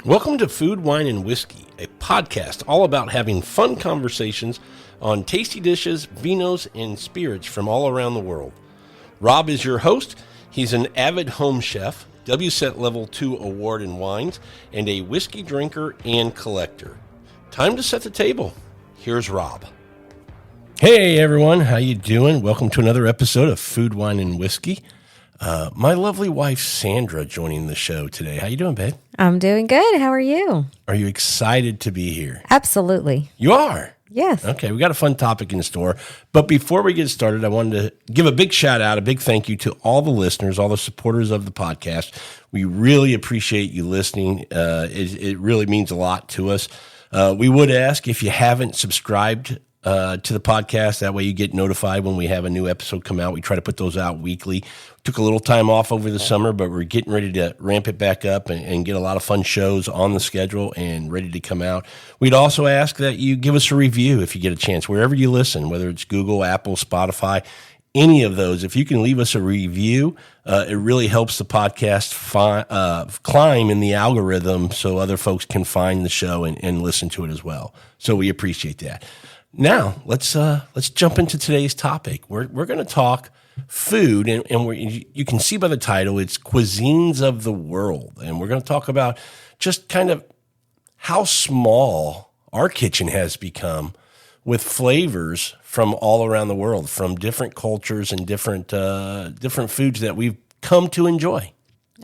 Welcome to Food, Wine, and Whiskey, a podcast all about having fun conversations on tasty dishes, vinos, and spirits from all around the world. Rob is your host. He's an avid home chef, WSET Level 2 award in wines, and a whiskey drinker and collector. Time to set the table. Here's Rob. Hey everyone, how you doing? Welcome to another episode of Food, Wine, and Whiskey. My lovely wife, Sandra, joining the show today. How you doing, babe? I'm doing good. How are you? Are you excited to be here? Absolutely. You are? Yes. Okay, we got a fun topic in store. But before we get started, I wanted to give a big shout out, a big thank you to all the listeners, all the supporters of the podcast. We really appreciate you listening. It really means a lot to us. We would ask if you haven't subscribed to the podcast. That way you get notified when we have a new episode come out. We try to put those out weekly. Took a little time off over the summer, but we're getting ready to ramp it back up and get a lot of fun shows on the schedule and ready to come out. We'd also ask that you give us a review if you get a chance, wherever you listen, whether it's Google, Apple, Spotify, any of those. If you can leave us a review, it really helps the podcast climb in the algorithm so other folks can find the show and listen to it as well. So we appreciate that. Now, let's jump into today's topic. We're going to talk food, and you can see by the title, it's Cuisines of the World. And we're going to talk about just kind of how small our kitchen has become with flavors from all around the world, from different cultures and different foods that we've come to enjoy.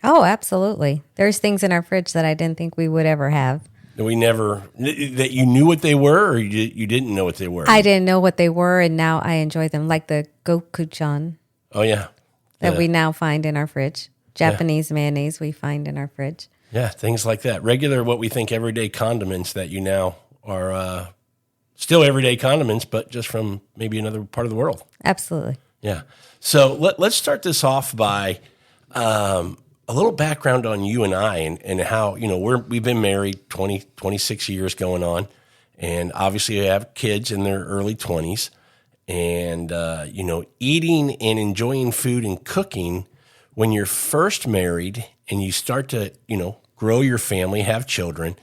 Oh, absolutely. There's things in our fridge that I didn't think we would ever have. That you knew what they were, or you didn't know what they were? I didn't know what they were, and now I enjoy them, like the gochujang. Oh, yeah. That we now find in our fridge. Japanese mayonnaise we find in our fridge. Yeah, things like that. Regular, what we think everyday condiments that you now are still everyday condiments, but just from maybe another part of the world. Absolutely. Yeah. So let's start this off by a little background on you and I and how, we've been married 26 years going on, and obviously we have kids in their early 20s. And, eating and enjoying food and cooking when you're first married and you start to, grow your family, have children,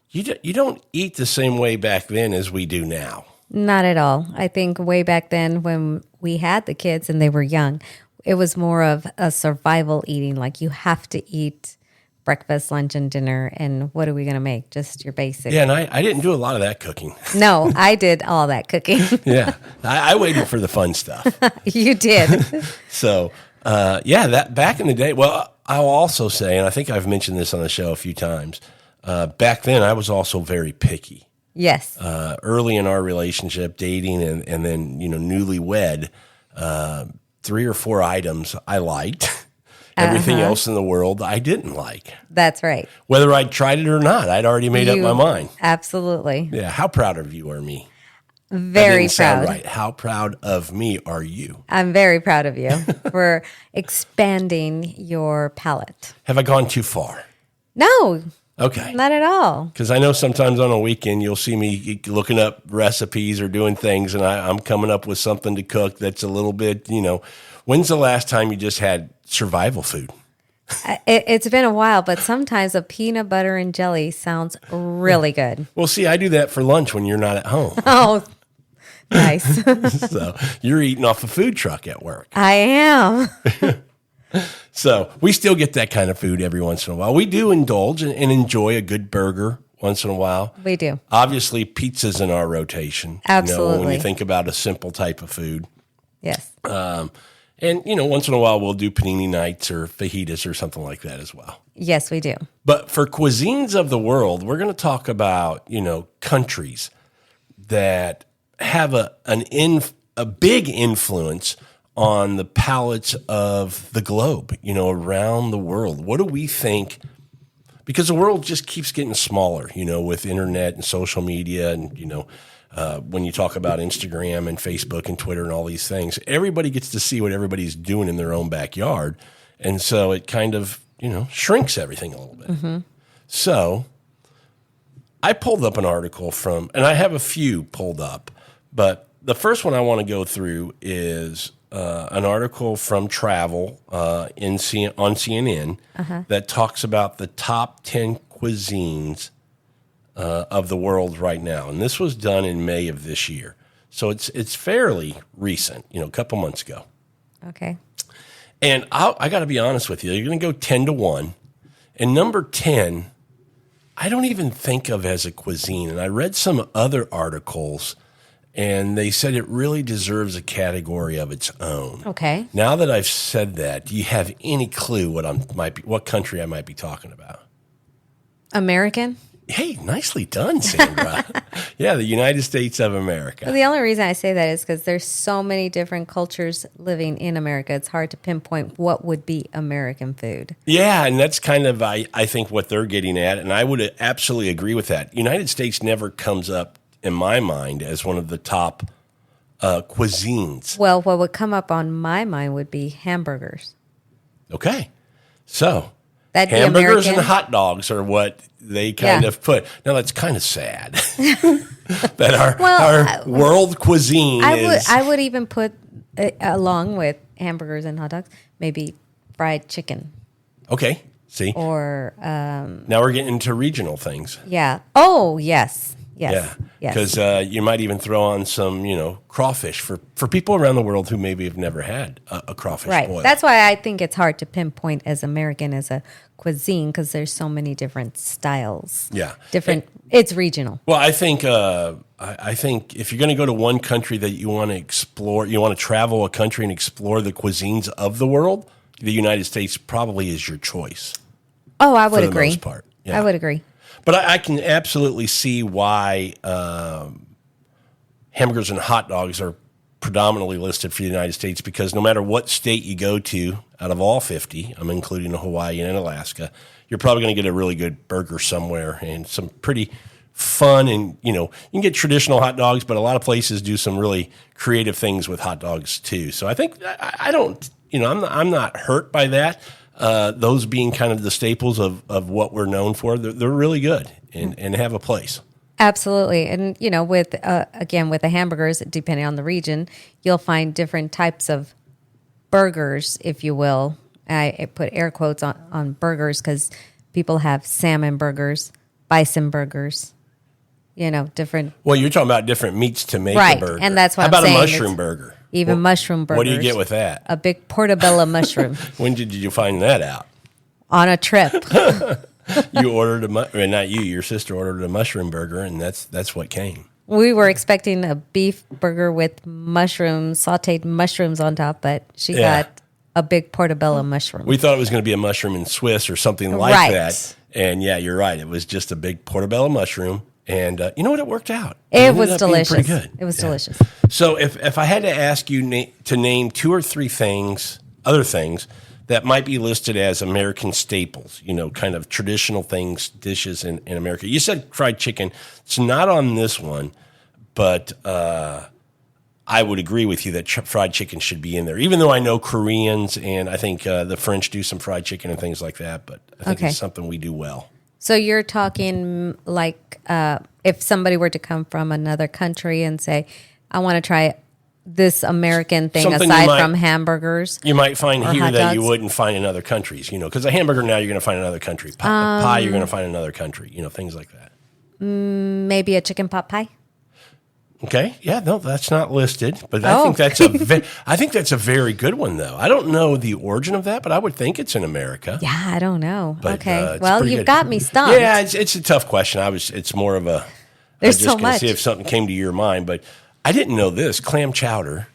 you don't eat the same way back then as we do now. Not at all. I think way back then when we had the kids and they were young, it was more of a survival eating. Like you have to eat breakfast, lunch, and dinner, and what are we going to make? Just your basic. Yeah, and I didn't do a lot of that cooking. No, I did all that cooking. Yeah, I waited for the fun stuff. You did. So, that back in the day, well, I'll also say, and I think I've mentioned this on the show a few times, back then I was also very picky. Yes. Early in our relationship, dating, and then, newlywed, 3 or 4 items I liked. Everything else in the world I didn't like. That's right. Whether I'd tried it or not, I'd already made up my mind. Absolutely. Yeah. How proud of you are me? Very proud. Sound right. How proud of me are you? I'm very proud of you for expanding your palate. Have I gone too far? No. Okay. Not at all. Because I know sometimes on a weekend you'll see me looking up recipes or doing things, and I'm coming up with something to cook that's a little bit, When's the last time you just had survival food? It's been a while, but sometimes a peanut butter and jelly sounds really good. Well, see, I do that for lunch when you're not at home. Oh, nice. So you're eating off a food truck at work. I am. So we still get that kind of food every once in a while. We do indulge and enjoy a good burger once in a while. We do. Obviously, pizza's in our rotation. Absolutely. When you think about a simple type of food. Yes. And, once in a while we'll do panini nights or fajitas or something like that as well. Yes, we do. But for Cuisines of the World, we're going to talk about, countries that have a big influence on the palates of the globe, around the world. What do we think? Because the world just keeps getting smaller, with internet and social media and, when you talk about Instagram and Facebook and Twitter and all these things, everybody gets to see what everybody's doing in their own backyard. And so it kind of, shrinks everything a little bit. Mm-hmm. So I pulled up an article and I have a few pulled up, but the first one I want to go through is an article from Travel on CNN that talks about the top 10 cuisines of the world right now, and this was done in May of this year. So it's fairly recent, a couple months ago. Okay. And I got to be honest with you, you're going to go 10-1, and number 10, I don't even think of as a cuisine. And I read some other articles, and they said it really deserves a category of its own. Okay. Now that I've said that, do you have any clue what country I might be talking about? American? Hey, nicely done, Sandra. Yeah, the United States of America. Well, the only reason I say that is because there's so many different cultures living in America. It's hard to pinpoint what would be American food. Yeah, and that's kind of, I think, what they're getting at, and I would absolutely agree with that. United States never comes up, in my mind, as one of the top cuisines. Well, what would come up on my mind would be hamburgers. Okay, so That'd be hamburgers American. and hot dogs are what they kind of put. Now, that's kind of sad that our world cuisine is. I would even put, along with hamburgers and hot dogs, maybe fried chicken. Okay, see? Or, now we're getting into regional things. yeah. Oh, yes. Yes. Yeah, Yes. because you might even throw on some, crawfish for people around the world who maybe have never had a crawfish Right. boil. That's why I think it's hard to pinpoint as American as a cuisine because there's so many different styles. Yeah. It's regional. Well, I think if you're going to go to one country that you want to explore, you want to travel a country and explore the cuisines of the world, the United States probably is your choice. Oh, I would for the agree. most part. Yeah. I would agree. But I can absolutely see why hamburgers and hot dogs are predominantly listed for the United States because no matter what state you go to, out of all 50, I'm including Hawaii and Alaska, you're probably going to get a really good burger somewhere and some pretty fun and, you can get traditional hot dogs, but a lot of places do some really creative things with hot dogs too. So I think I don't, I'm not hurt by that. Those being kind of the staples of what we're known for, they're really good and have a place. Absolutely. And, with the hamburgers, depending on the region, you'll find different types of burgers, if you will. I put air quotes on burgers because people have salmon burgers, bison burgers, different. Well, you're talking about different meats to make a burger. And that's what How I'm about saying. a mushroom burger? Even mushroom burgers. What do you get with that? A big portobello mushroom. When did you find that out? On a trip. You ordered not you, your sister ordered a mushroom burger, and that's what came. We were expecting a beef burger with mushrooms, sauteed mushrooms on top, but she got a big portobello mushroom. We thought it was going to be a mushroom in Swiss or something like that. And yeah, you're right. It was just a big portobello mushroom. And you know what? It worked out. It was delicious. Pretty good. It was delicious. So if I had to ask you to name two or three other things that might be listed as American staples, kind of traditional dishes in America. You said fried chicken. It's not on this one, but I would agree with you that fried chicken should be in there, even though I know Koreans and I think the French do some fried chicken and things like that, but I think it's something we do well. So you're talking like if somebody were to come from another country and say, I want to try this American thing Something aside from hamburgers. You might find or here hot that dogs. you wouldn't find in other countries, because a hamburger now you're going to find in another country. Pie you're going to find in another country, things like that. Maybe a chicken pot pie? Okay, yeah, no, that's not listed, but I think that's a very good one, though. I don't know the origin of that, but I would think it's in America. Yeah, I don't know. But, okay, well, you've good. got me stumped. Yeah, it's a tough question. It's more of a. There's I was just so gonna much. See if something came to your mind, but I didn't know this clam chowder.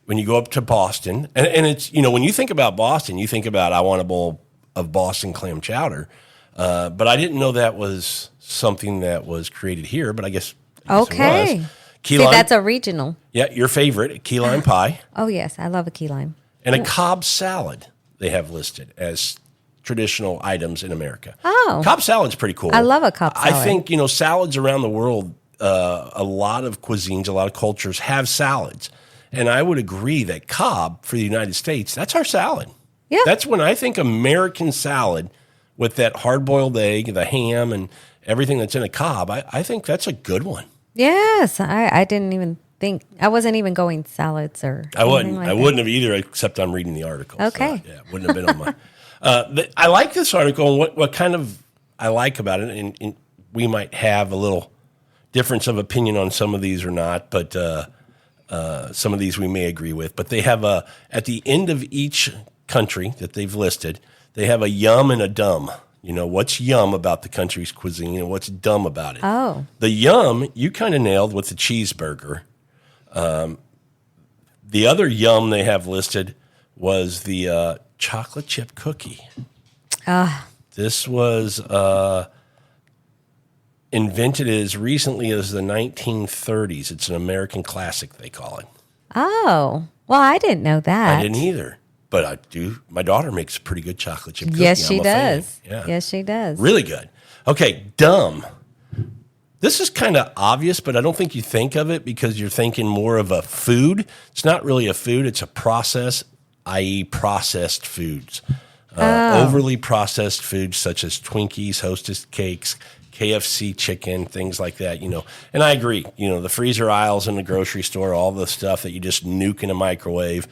When you go up to Boston, and it's when you think about Boston, you think about I want a bowl of Boston clam chowder, but I didn't know that was something that was created here. But I guess it was. Key See, lime, that's a regional. Yeah, your favorite, key lime pie. Oh, yes. I love a key lime. And a Cobb salad they have listed as traditional items in America. Oh. Cobb salad's pretty cool. I love a Cobb salad. I think, salads around the world, a lot of cuisines, a lot of cultures have salads. And I would agree that Cobb, for the United States, that's our salad. Yeah. That's when I think American salad with that hard-boiled egg, the ham, and everything that's in a Cobb, I think that's a good one. Yes. I didn't even think. I wasn't even going salads or I wouldn't. like I wouldn't have either, except I'm reading the article. Okay. So, yeah, wouldn't have been on my. I like this article and what kind of I like about it, and we might have a little difference of opinion on some of these or not, but some of these we may agree with. But they have at the end of each country that they've listed, they have a yum and a dumb. You know, what's yum about the country's cuisine and what's dumb about it. Oh. The yum, you kind of nailed with the cheeseburger. The other yum they have listed was the chocolate chip cookie. This was invented as recently as the 1930s. It's an American classic, they call it. Oh. Well, I didn't know that. I didn't either. But I do. My daughter makes a pretty good chocolate chip cookie. Yes, she I'm a does. fan. Yeah. Yes, she does. Really good. Okay, dumb. This is kind of obvious, but I don't think you think of it because you're thinking more of a food. It's not really a food. It's a process, i.e. processed foods. Overly processed foods such as Twinkies, Hostess cakes, KFC chicken, things like that, you know. And I agree. You know, the freezer aisles in the grocery store, all the stuff that you just nuke in a microwave.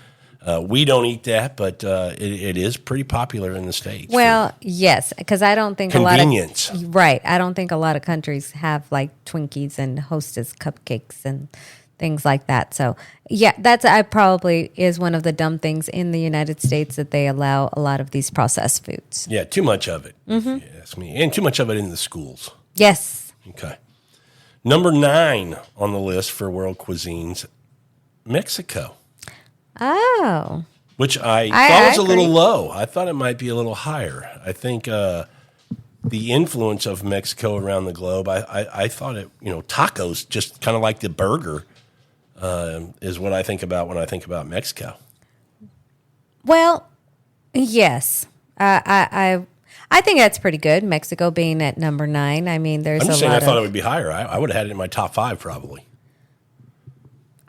We don't eat that, but it is pretty popular in the States. Well, yes, because I don't think convenience. Right. I don't think a lot of countries have like Twinkies and Hostess cupcakes and things like that. So, yeah, I probably is one of the dumb things in the United States that they allow a lot of these processed foods. Yeah, too much of it, if you ask me. And too much of it in the schools. Yes. Okay. Number 9 on the list for world cuisines, Mexico. Oh. Which I thought was a little low. I thought it might be a little higher. I think the influence of Mexico around the globe, I thought it, you know, tacos, just kind of like the burger, is what I think about when I think about Mexico. Well, yes. I think that's pretty good, Mexico being at number 9. I mean, there's I'm just a saying lot I thought it would be higher. I would have had it in my top 5 probably.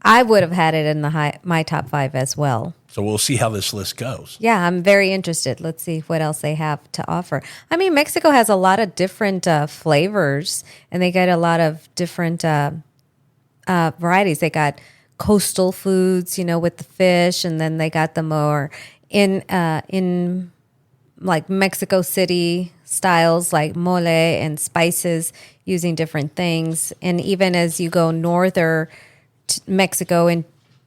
I would have had it in my top 5 as well. So we'll see how this list goes. Yeah, I'm very interested. Let's see what else they have to offer. I mean, Mexico has a lot of different flavors, and they get a lot of different varieties. They got coastal foods, you know, with the fish, and then they got the more in like Mexico City styles, like mole and spices, using different things. And even as you go norther to Mexico and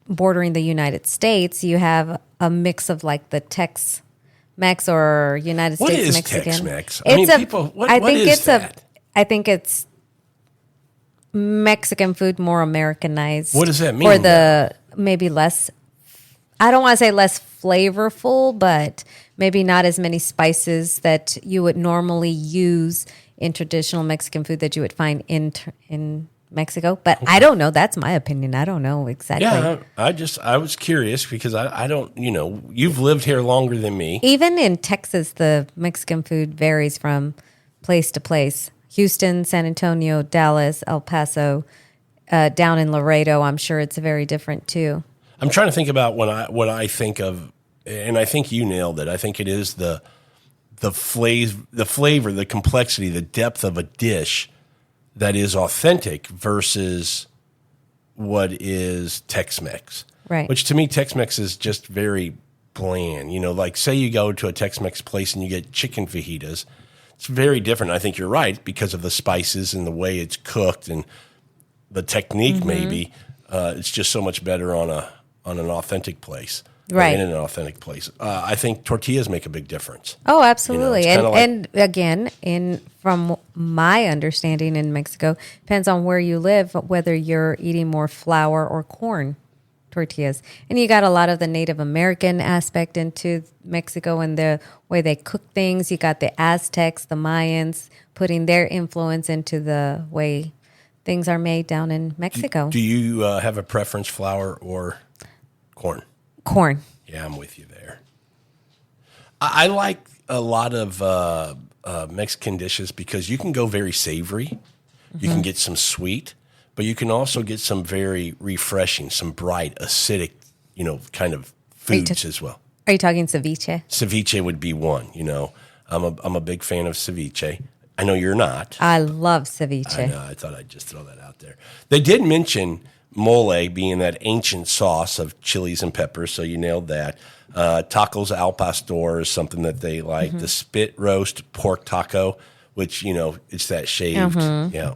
bordering the United States, you have a mix of like the Tex-Mex or United States Mexican. What is Tex-Mex? I mean, what is that? I think it's Mexican food more Americanized. What does that mean? Or maybe less, I don't want to say less flavorful, but maybe not as many spices that you would normally use in traditional Mexican food that you would find in Mexico. But I don't know. That's my opinion. I don't know exactly. Yeah, I was curious because I don't, you know, you've lived here longer than me. Even in Texas, the Mexican food varies from place to place. Houston, San Antonio, Dallas, El Paso, down in Laredo, I'm sure it's very different too. I'm trying to think about what I think of, and I think you nailed it. I think it is the flavor, the complexity, the depth of a dish that is authentic versus what is Tex-Mex. Right. Which to me, Tex-Mex is just very bland. You know, like say you go to a Tex-Mex place and you get chicken fajitas. It's very different. I think you're right because of the spices and the way it's cooked and the technique. Maybe it's just so much better on an authentic place, right? In an authentic place. I think tortillas make a big difference. Oh, absolutely. You know, and again, from my understanding in Mexico, depends on where you live, whether you're eating more flour or corn tortillas. And you got a lot of the Native American aspect into Mexico and the way they cook things. You got the Aztecs, the Mayans, putting their influence into the way things are made down in Mexico. Do you have a preference, flour or corn? Corn. Yeah, I'm with you there. I like a lot of Mexican dishes because you can go very savory. You can get some sweet. But you can also get some very refreshing, some bright, acidic, you know, kind of foods as well. Are you talking ceviche? Ceviche would be one, you know. I'm a big fan of ceviche. I know you're not. I love ceviche. I know. I thought I'd just throw that out there. They did mention mole being that ancient sauce of chilies and peppers, so you nailed that. Tacos al pastor is something that they like. The spit roast pork taco which, it's that shaved. Yeah.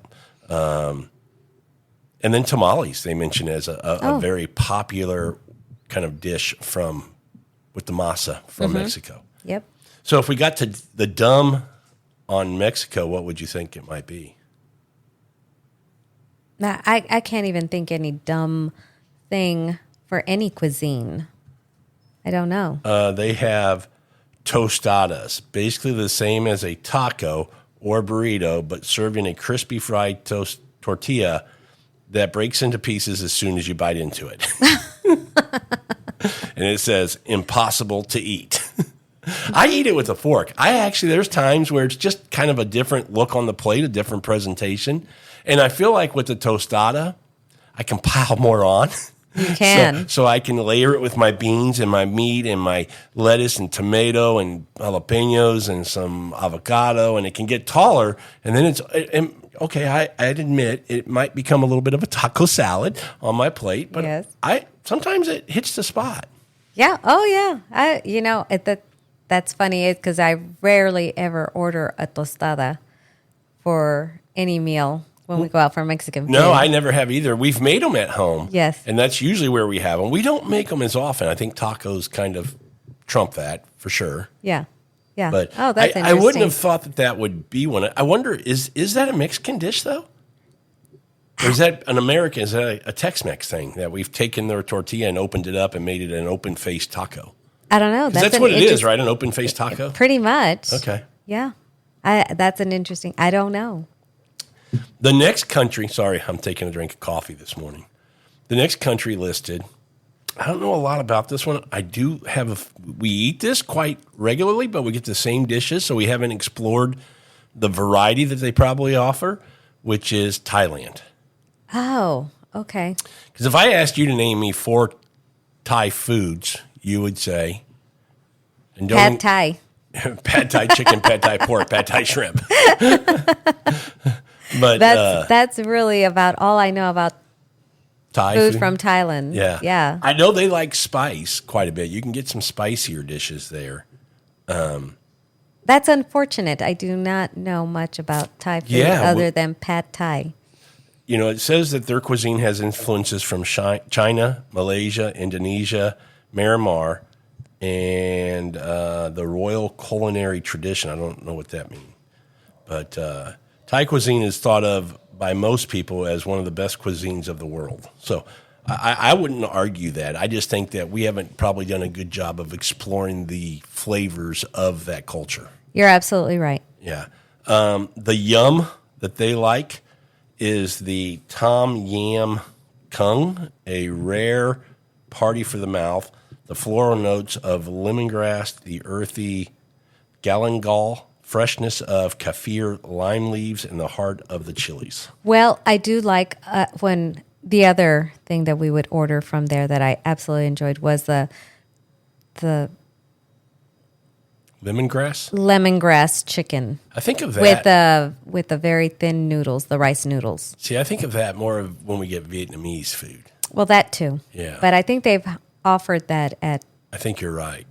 And then tamales, they mention as a very popular kind of dish with the masa from Mexico. Yep. So if we got to the dumb on Mexico, what would you think it might be? Now, I can't even think any dumb thing for any cuisine. I don't know. They have tostadas, basically the same as a taco or burrito, but served in a crispy fried tortilla that breaks into pieces as soon as you bite into it. And it says, impossible to eat. I eat it with a fork. There's times where it's just kind of a different look on the plate, a different presentation. And I feel like with the tostada, I can pile more on. You can. So I can layer it with my beans and my meat and my lettuce and tomato and jalapenos and some avocado, and it can get taller. And then I'd admit it might become a little bit of a taco salad on my plate, but yes. Sometimes it hits the spot. Yeah. Oh, yeah. That's funny because I rarely ever order a tostada for any meal when we go out for Mexican food. No, I never have either. We've made them at home. Yes. And that's usually where we have them. We don't make them as often. I think tacos kind of trump that for sure. Yeah. Yeah. But that's interesting. I wouldn't have thought that would be one. I wonder, is that a Mexican dish, though? Or is that an American? Is that a Tex-Mex thing that we've taken their tortilla and opened it up and made it an open-faced taco? I don't know. That's what it is, right? An open-faced taco? Pretty much. Okay. Yeah. That's an interesting, I don't know. The next country, sorry, I'm taking a drink of coffee this morning. The next country listed, I don't know a lot about this one. I do we eat this quite regularly, but we get the same dishes, so we haven't explored the variety that they probably offer, which is Thailand. Oh, okay. Because if I asked you to name me 4 Thai foods, you would say... Pad Thai. Pad Thai chicken, Pad Thai pork, Pad Thai shrimp. But that's really about all I know about Thai food from Thailand. Yeah. Yeah. I know they like spice quite a bit. You can get some spicier dishes there. That's unfortunate. I do not know much about Thai food other than Pad Thai. It says that their cuisine has influences from China, Malaysia, Indonesia, Myanmar, and the royal culinary tradition. I don't know what that means. But Thai cuisine is thought of by most people as one of the best cuisines of the world. So I wouldn't argue that. I just think that we haven't probably done a good job of exploring the flavors of that culture. You're absolutely right. Yeah. The yum that they like is the Tom Yam Kung, a rare party for the mouth. The floral notes of lemongrass, the earthy galangal, freshness of kaffir lime leaves, and the heart of the chilies. Well, I do like when the other thing that we would order from there that I absolutely enjoyed was the lemongrass chicken. I think of that with the very thin noodles, the rice noodles. See, I think of that more of when we get Vietnamese food. Well, that too. Yeah. But I think they've offered that at I think you're right.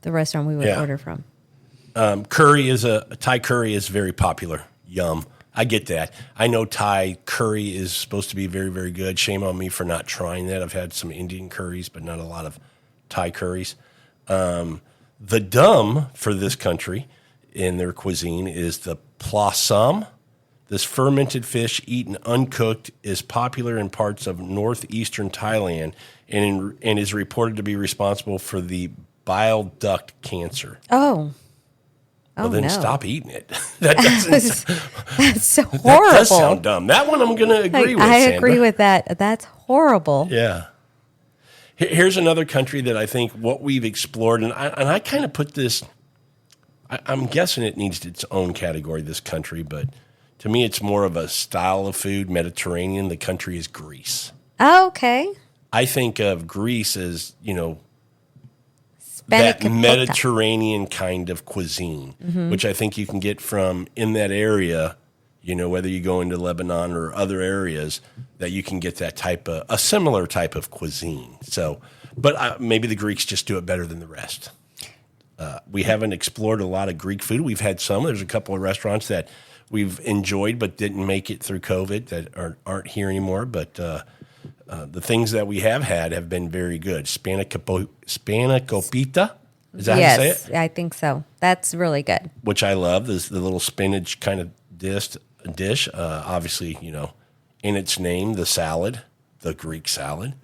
The restaurant we would order from. Thai curry is very popular. Yum. I get that. I know Thai curry is supposed to be very, very good. Shame on me for not trying that. I've had some Indian curries, but not a lot of Thai curries. The dumb for this country in their cuisine is the plasam. This fermented fish eaten uncooked is popular in parts of northeastern Thailand and is reported to be responsible for the bile duct cancer. Oh. Well, then no. Stop eating it. That's so horrible. That does sound dumb. That one I'm going to agree with, I Sandra. agree with that. That's horrible. Yeah. Here's another country that I think what we've explored, and I kind of put this, I'm guessing it needs its own category, this country, but to me it's more of a style of food, Mediterranean. The country is Greece. Oh, okay. I think of Greece as, Hispanic that Mediterranean kind of cuisine, which I think you can get from in that area, whether you go into Lebanon or other areas, that you can get that a similar type of cuisine. So, but maybe the Greeks just do it better than the rest. We haven't explored a lot of Greek food. We've had some. There's a couple of restaurants that we've enjoyed but didn't make it through COVID that aren't here anymore. But the things that we have had have been very good. Spanakopita, is that how you say it? Yes, I think so. That's really good. Which I love. This the little spinach kind of dish. Obviously, in its name, the salad, the Greek salad,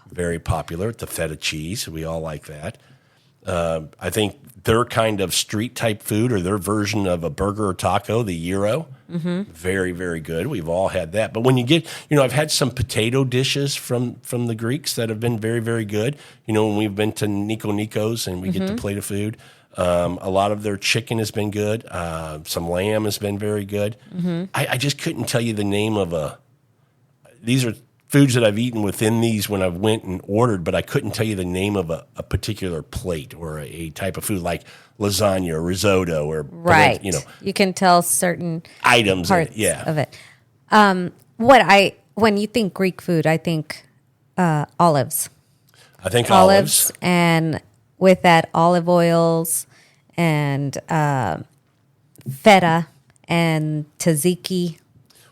very popular. The feta cheese, we all like that. I think their kind of street type food or their version of a burger or taco, the gyro, very, very good. We've all had that. But when you get, I've had some potato dishes from the Greeks that have been very, very good. When we've been to Niko's and we get the plate of food, a lot of their chicken has been good. Some lamb has been very good. I just couldn't tell you the name of these are foods that I've eaten within these when I've went and ordered, but I couldn't tell you the name of a particular plate or a type of food like lasagna or risotto or right. You can tell certain items parts of it. When you think Greek food, I think olives. I think olives, and with that olive oils and feta and tzatziki.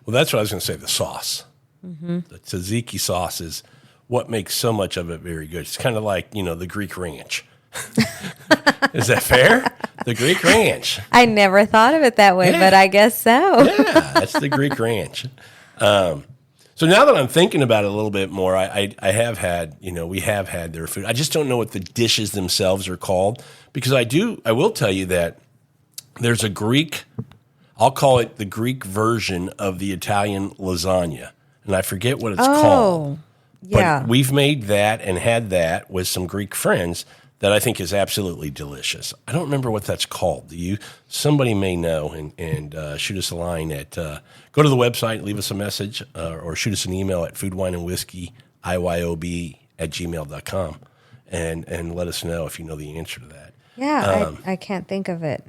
Well, that's what I was going to say. The sauce. The tzatziki sauce is what makes so much of it very good. It's kind of like, the Greek ranch. Is that fair? The Greek ranch. I never thought of it that way, but I guess so. Yeah, that's the Greek ranch. So now that I'm thinking about it a little bit more, I have had, we have had their food. I just don't know what the dishes themselves are called because I will tell you that there's a Greek, I'll call it the Greek version of the Italian lasagna. And I forget what it's called. Yeah. But we've made that and had that with some Greek friends that I think is absolutely delicious. I don't remember what that's called. Somebody may know and shoot us a line at, go to the website, leave us a message, or shoot us an email at foodwinewhiskeyiyob @gmail.com and let us know if you know the answer to that. Yeah, I can't think of it.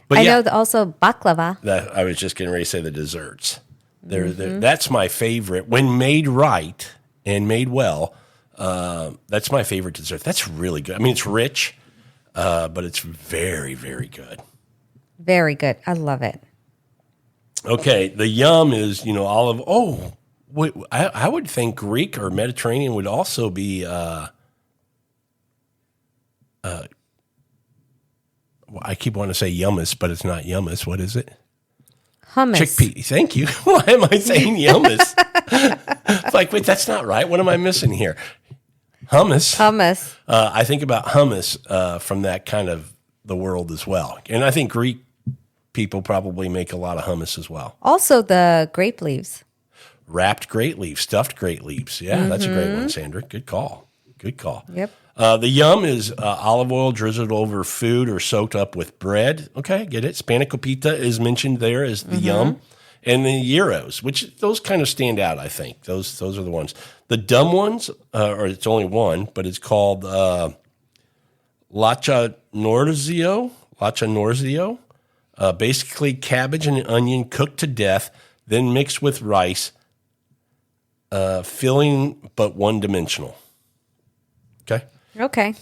But I know also baklava. I was just getting ready to say the desserts. That's my favorite. When made right and made well, that's my favorite dessert. That's really good. I mean, it's rich, but it's very, very good. Very good. I love it. Okay, the yum is, olive. Oh, wait, I would think Greek or Mediterranean would also be I keep wanting to say hummus, but it's not hummus. What is it? Hummus. Chickpea. Thank you. Why am I saying hummus? It's like, wait, that's not right. What am I missing here? Hummus. Hummus. I think about hummus from that kind of the world as well. And I think Greek people probably make a lot of hummus as well. Also the grape leaves. Wrapped grape leaves, stuffed grape leaves. Yeah, that's a great one, Sandra. Good call. Good call. Yep. The yum is olive oil drizzled over food or soaked up with bread. Okay, get it. Spanakopita is mentioned there as the yum. And the gyros, which those kind of stand out, I think. Those are the ones. The dumb ones, or it's only one, but it's called Lacha Norzio. Basically cabbage and onion cooked to death, then mixed with rice, filling but one-dimensional. Okay? Okay.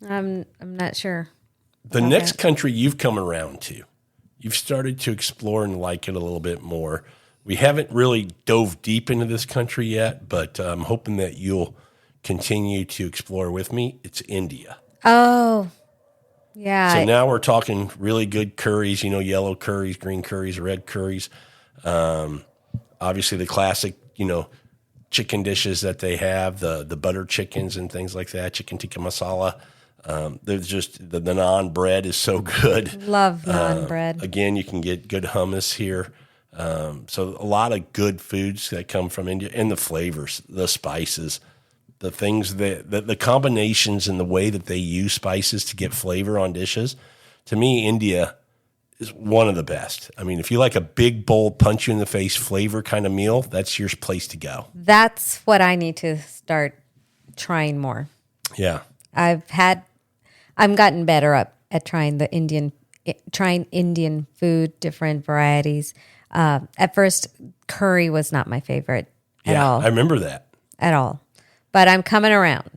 I'm not sure. The next country you've come around to, you've started to explore and like it a little bit more. We haven't really dove deep into this country yet, but I'm hoping that you'll continue to explore with me. It's India. Oh, yeah. So now we're talking really good curries, yellow curries, green curries, red curries. Obviously the classic, chicken dishes that they have, the butter chickens and things like that, chicken tikka masala. There's just the naan bread is so good. Love naan bread. Again, you can get good hummus here. So a lot of good foods that come from India and the flavors, the spices, the things the combinations and the way that they use spices to get flavor on dishes. To me, India is one of the best. I mean, if you like a big, bold, punch you in the face flavor kind of meal, that's your place to go. That's what I need to start trying more. Yeah. I'm gotten better at trying Indian food, different varieties. At first, curry was not my favorite at all. I remember that. At all. But I'm coming around.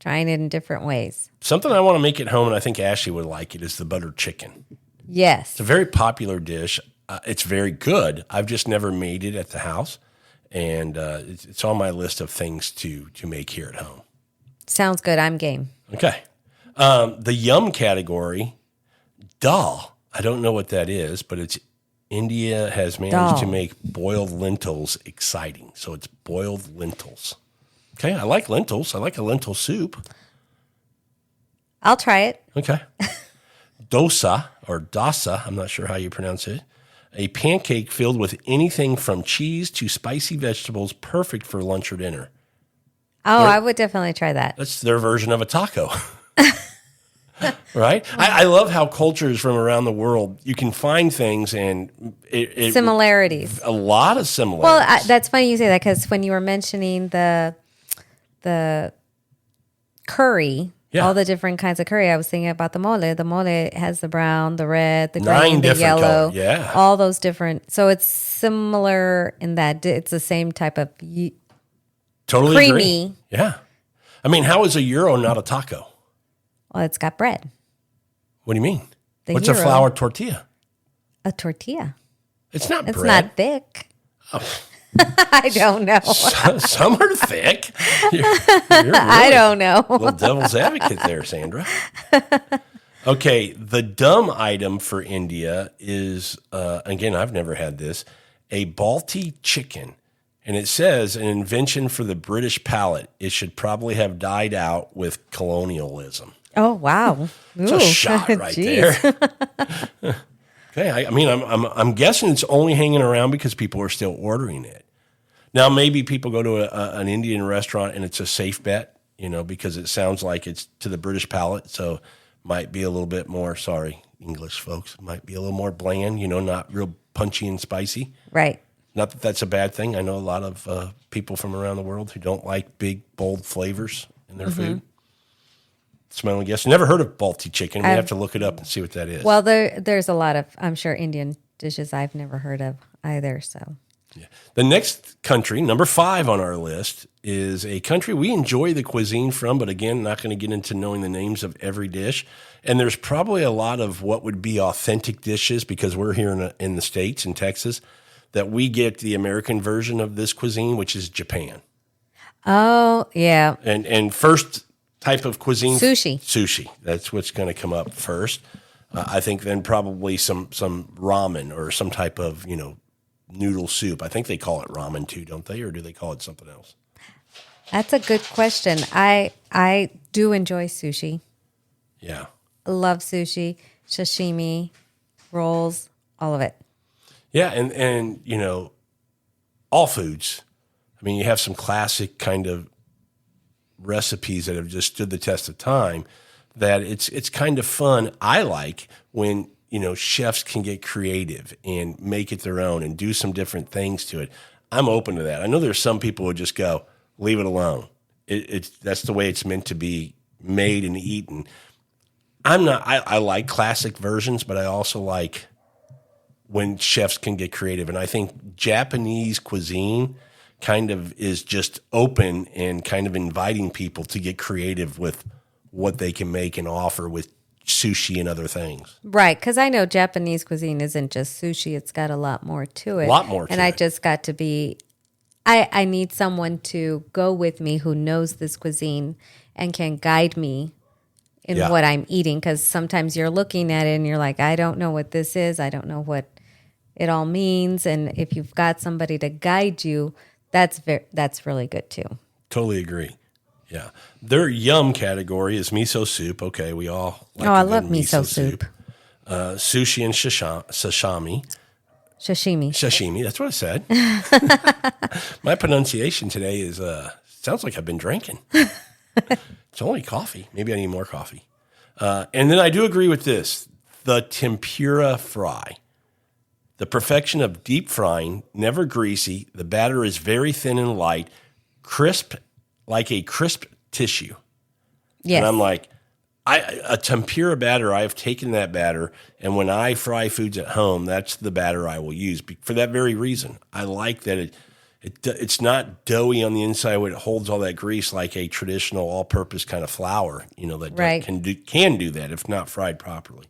trying it in different ways. Something I want to make at home, and I think Ashley would like it, is the buttered chicken. Yes. It's a very popular dish. It's very good. I've just never made it at the house, and it's on my list of things to make here at home. Sounds good. I'm game. Okay. The yum category, dal. I don't know what that is, but it's India has managed to make boiled lentils exciting. So it's boiled lentils. Okay, I like lentils. I like a lentil soup. I'll try it. Okay. Dosa or dasa, I'm not sure how you pronounce it. A pancake filled with anything from cheese to spicy vegetables, perfect for lunch or dinner. Oh, I would definitely try that. That's their version of a taco. Right? I love how cultures from around the world, you can find things and similarities. A lot of similarities. Well, that's funny you say that because when you were mentioning the curry, all the different kinds of curry, I was thinking about the mole. The mole has the brown, the red, the green, the yellow, all those different. So it's similar in that it's the same type of totally creamy. Agree. Yeah. I mean, how is a gyro not a taco? Well, it's got bread. What do you mean? What's gyro, a flour tortilla? A tortilla. It's not bread. It's not thick. Oh. I don't know. Some are thick. You're really I don't know. Little devil's advocate there, Sandra. Okay, the dumb item for India is, again, I've never had this, a Balti chicken. And it says, an invention for the British palate. It should probably have died out with colonialism. Oh, wow. It's a shot right there. Okay, I'm guessing it's only hanging around because people are still ordering it. Now, maybe people go to an Indian restaurant and it's a safe bet, because it sounds like it's to the British palate, so might be a little bit more, sorry, English folks, might be a little more bland, not real punchy and spicy. Right. Not that that's a bad thing. I know a lot of people from around the world who don't like big, bold flavors in their food. It's my only guess. Never heard of Balti chicken. We have to look it up and see what that is. Well, there's a lot of, I'm sure, Indian dishes I've never heard of either. So, yeah. The next country, number 5 on our list, is a country we enjoy the cuisine from, but again, not going to get into knowing the names of every dish. And there's probably a lot of what would be authentic dishes because we're here in the States, in Texas, that we get the American version of this cuisine, which is Japan. Oh, yeah. And first type of cuisine? Sushi. That's what's going to come up first. I think then probably some ramen or some type of, noodle soup. I think they call it ramen too, don't they? Or do they call it something else? That's a good question. I do enjoy sushi. Yeah. I love sushi, sashimi, rolls, all of it. Yeah, and all foods. I mean, you have some classic kind of recipes that have just stood the test of time that it's kind of fun. I like when, chefs can get creative and make it their own and do some different things to it. I'm open to that. I know there's some people who just go, leave it alone. That's the way it's meant to be made and eaten. I like classic versions, but I also like when chefs can get creative. And I think Japanese cuisine kind of is just open and kind of inviting people to get creative with what they can make and offer with sushi and other things. Right, because I know Japanese cuisine isn't just sushi. It's got a lot more to it. A lot more to it. And I just got to be, I need someone to go with me who knows this cuisine and can guide me in what I'm eating. Because sometimes you're looking at it and you're like, I don't know what this is. I don't know what it all means. And if you've got somebody to guide you, that's really good too. Totally agree. Yeah. Their yum category is miso soup. Okay, we all like I love miso soup. Sushi and sashimi. Sashimi, that's what I said. My pronunciation today is sounds like I've been drinking. It's only coffee. Maybe I need more coffee. And then I do agree with this. The tempura fry. The perfection of deep frying, never greasy. The batter is very thin and light, crisp, like a crisp tissue. Yes. And I'm like, a tempura batter, I've taken that batter, and when I fry foods at home, that's the batter I will use for that very reason. I like that It's not doughy on the inside where it holds all that grease like a traditional all-purpose kind of flour, that Right. can do that if not fried properly.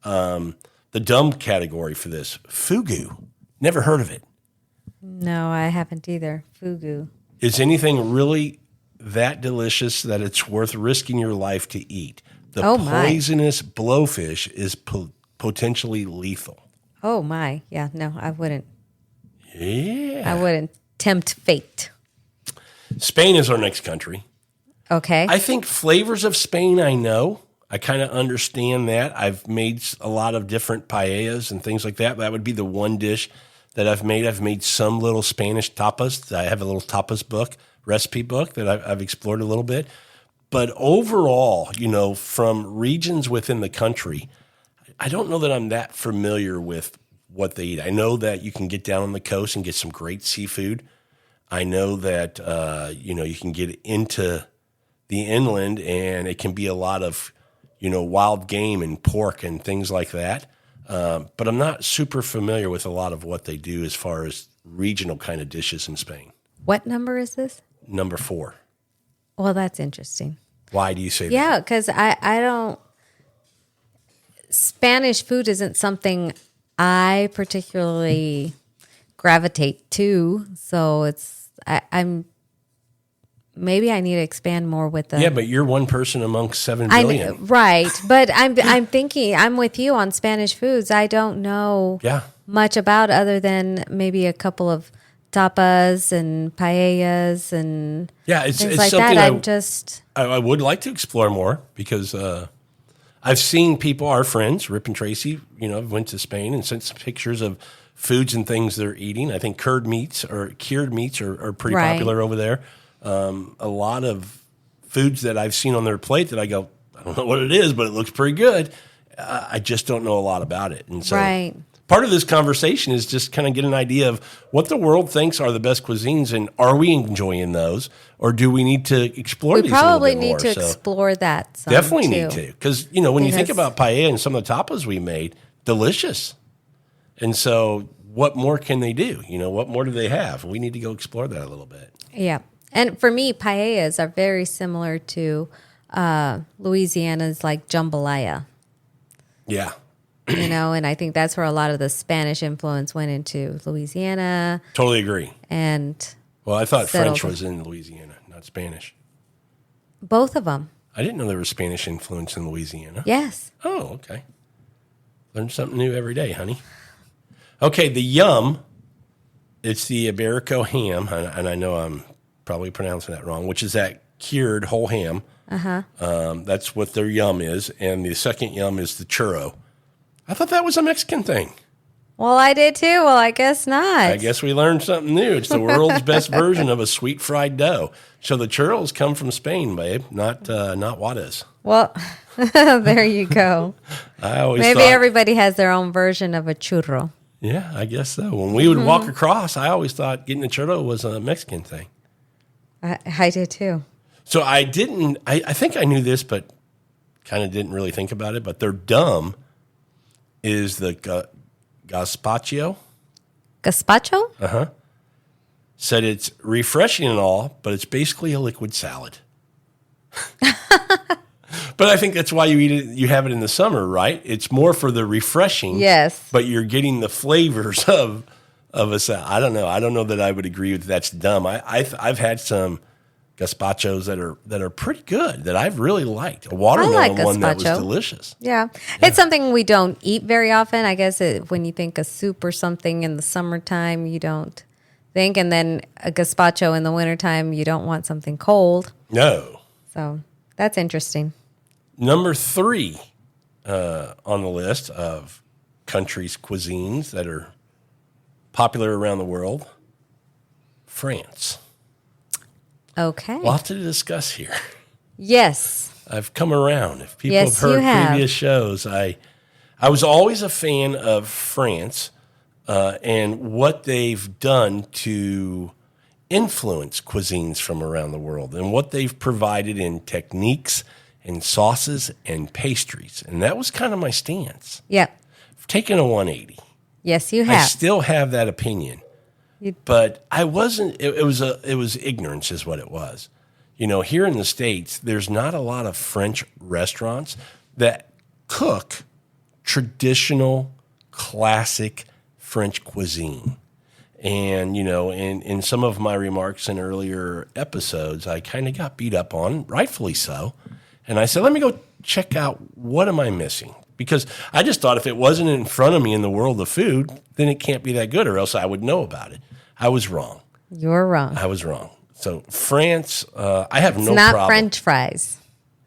The dumb category for this, fugu. Never heard of it. No, I haven't either. Fugu. Is anything really that delicious that it's worth risking your life to eat? The Oh, my. poisonous blowfish is potentially lethal. Oh my. Yeah, no, I wouldn't. Yeah. I wouldn't tempt fate. Spain is our next country. Okay. I think flavors of Spain I know. I kind of understand that. I've made a lot of different paellas and things like that. That would be the one dish that I've made. I've made some little Spanish tapas. I have a little tapas book, recipe book that I've explored a little bit. But overall, from regions within the country, I don't know that I'm that familiar with what they eat. I know that you can get down on the coast and get some great seafood. I know that, you can get into the inland and it can be a lot of, wild game and pork and things like that. But I'm not super familiar with a lot of what they do as far as regional kind of dishes in Spain. What number is this? Number 4. Well, that's interesting. Why do you say that? Yeah, because I don't. Spanish food isn't something I particularly gravitate to. So I'm. Maybe I need to expand more with the. Yeah, but you're one person amongst 7 billion. Right, but I'm thinking I'm with you on Spanish foods. I don't know much about other than maybe a couple of tapas and paellas and it's things like something that. I would like to explore more because I've seen people, our friends, Rip and Tracy, went to Spain and sent some pictures of foods and things they're eating. I think cured meats are pretty popular over there. A lot of foods that I've seen on their plate that I go, I don't know what it is, but it looks pretty good. I just don't know a lot about it. And so part of this conversation is just kind of get an idea of what the world thinks are the best cuisines and are we enjoying those or do we need to explore these a little bit more? We probably need to explore that some Definitely too. need to because, when you think about paella and some of the tapas we made, delicious. And so what more can they do? What more do they have? We need to go explore that a little bit. Yeah. And for me, paellas are very similar to Louisiana's like jambalaya. Yeah. And I think that's where a lot of the Spanish influence went into Louisiana. Totally agree. And I thought French was in Louisiana, not Spanish. Both of them. I didn't know there was Spanish influence in Louisiana. Yes. Oh, okay. Learn something new every day, honey. Okay, the yum, it's the Iberico ham, and I know I'm probably pronouncing that wrong, which is that cured whole ham. That's what their yum is. And the second yum is the churro. I thought that was a Mexican thing. Well, I did too. Well, I guess not. I guess we learned something new. It's the world's best version of a sweet fried dough. So the churros come from Spain, babe, not Juarez. Well, there you go. Maybe everybody has their own version of a churro. Yeah, I guess so. When we would walk across, I always thought getting a churro was a Mexican thing. I did too. So I think I knew this, but kind of didn't really think about it. But their dumb is the gazpacho. Gazpacho? Uh-huh. Said it's refreshing and all, but it's basically a liquid salad. But I think that's why you eat it. You have it in the summer, right? It's more for the refreshing. Yes. But you're getting the flavors of a salad. I don't know. I don't know that I would agree with that's dumb. I've had some gazpachos that are pretty good that I've really liked. A watermelon one that was delicious. Yeah. It's something we don't eat very often. I guess when you think a soup or something in the summertime, you don't think. And then a gazpacho in the wintertime, you don't want something cold. No. So that's interesting. Number 3 on the list of countries' cuisines that are popular around the world, France. Okay. Lots to discuss here. Yes. I've come around. If people have heard previous shows, I was always a fan of France and what they've done to influence cuisines from around the world and what they've provided in techniques and sauces and pastries. And that was kind of my stance. Yep. I've taken a 180. Yes, you have. I still have that opinion. But I wasn't. It was ignorance, is what it was. Here in the States, there's not a lot of French restaurants that cook traditional, classic French cuisine. And, in some of my remarks in earlier episodes, I kind of got beat up on, rightfully so. And I said, let me go check out, what am I missing? Because I just thought if it wasn't in front of me in the world of food, then it can't be that good, or else I would know about it. I was wrong. You're wrong. I was wrong. So France, I have no problem. It's not French fries.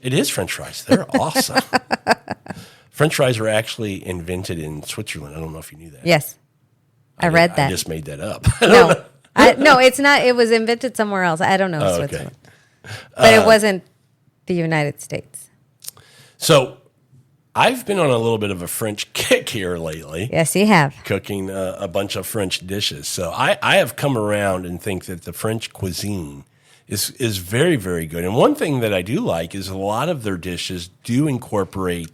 It is French fries. They're awesome. French fries were actually invented in Switzerland. I don't know if you knew that. Yes. I read that. I just made that up. No, it's not. It was invented somewhere else. I don't know Switzerland. Okay. But it wasn't the United States. So I've been on a little bit of a French kick here lately. Yes, you have. Cooking a bunch of French dishes. So I have come around and think that the French cuisine is very, very good. And one thing that I do like is a lot of their dishes do incorporate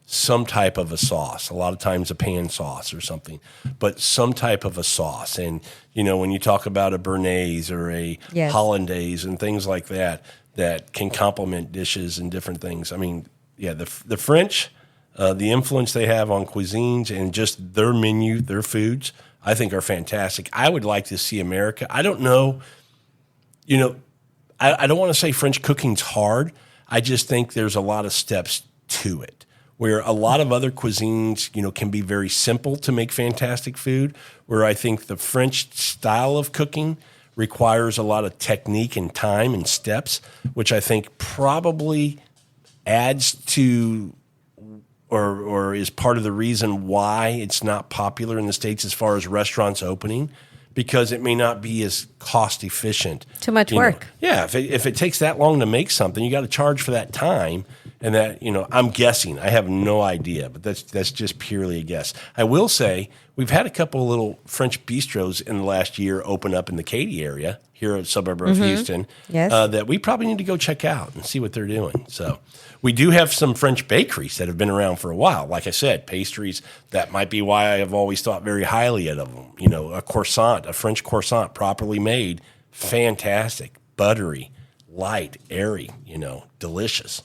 some type of a sauce, a lot of times a pan sauce or something, but some type of a sauce. And, when you talk about a Béarnaise or a Hollandaise and things like that, that can complement dishes and different things. I mean, yeah, the French, the influence they have on cuisines and just their menu, their foods, I think are fantastic. I would like to see America. I don't know, I don't want to say French cooking's hard. I just think there's a lot of steps to it, where a lot of other cuisines, can be very simple to make fantastic food, where I think the French style of cooking requires a lot of technique and time and steps, which I think probably adds to or is part of the reason why it's not popular in the States as far as restaurants opening, because it may not be as cost efficient. Too much work. Yeah, if it takes that long to make something, you got to charge for that time. And that, I'm guessing. I have no idea, but that's just purely a guess. I will say we've had a couple of little French bistros in the last year open up in the Katy area, here a suburb of Houston, that we probably need to go check out and see what they're doing. So we do have some French bakeries that have been around for a while. Like I said, pastries, that might be why I have always thought very highly of them. A croissant, a French croissant properly made, fantastic, buttery, light, airy, delicious.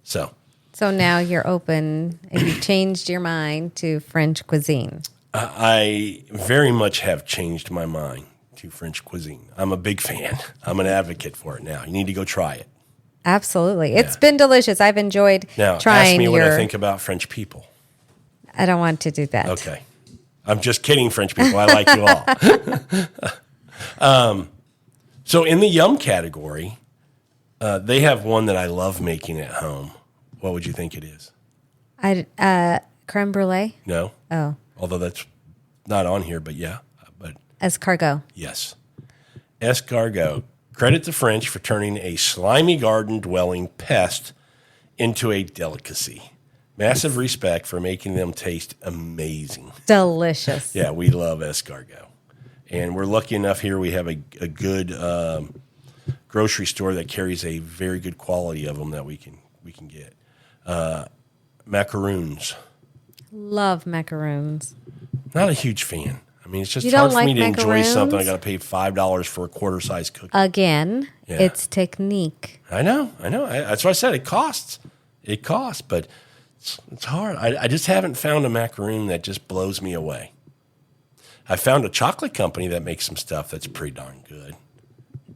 So now you're open and you've changed your mind to French cuisine. I very much have changed my mind to French cuisine. I'm a big fan. I'm an advocate for it now. You need to go try it. Absolutely. It's been delicious. I've enjoyed now, trying ask me what I think about French people. I don't want to do that. Okay. I'm just kidding, French people. I like you all. So in the yum category, they have one that I love making at home. What would you think it is? Creme brulee? No. Oh. Although that's not on here, but yeah. But escargot. Yes. Escargot. Credit the French for turning a slimy garden-dwelling pest into a delicacy. Massive respect for making them taste amazing. Delicious. Yeah, we love escargot. And we're lucky enough here we have a good grocery store that carries a very good quality of them that we can get. Macaroons. Love macaroons. Not a huge fan. I mean, it's just You hard don't for me like to enjoy macaroons? something. I got to pay $5 for a quarter-size cookie. Again, it's technique. I know. That's why I said it costs. It costs, but it's hard. I just haven't found a macaroon that just blows me away. I found a chocolate company that makes some stuff that's pretty darn good.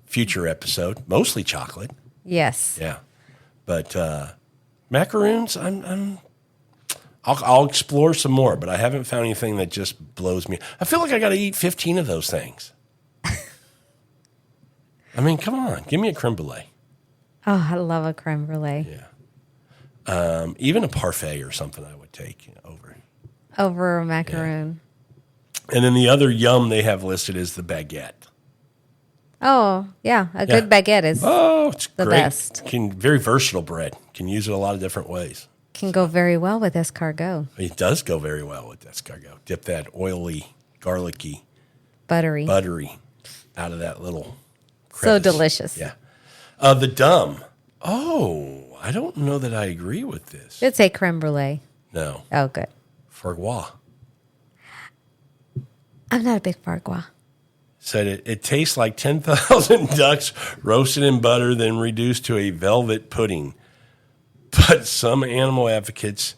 Future episode, mostly chocolate. Yes. Yeah, but macaroons, I'll explore some more, but I haven't found anything that just blows me. I feel like I got to eat 15 of those things. I mean, come on, give me a creme brulee. Oh, I love a creme brulee. Yeah. Even a parfait or something I would take over a macaroon. Yeah. And then the other yum they have listed is the baguette. Oh, yeah. A good baguette is it's the great. best. Very versatile bread. Can use it a lot of different ways. Can go very well with escargot. It does go very well with escargot. Dip that oily, garlicky, buttery out of that little crevice. So delicious. Yeah. The dumb. Oh, I don't know that I agree with this. It's a creme brulee. No. Oh, good. Fargois. I'm not a big fargois. said it tastes like 10,000 ducks roasted in butter, then reduced to a velvet pudding. But some animal advocates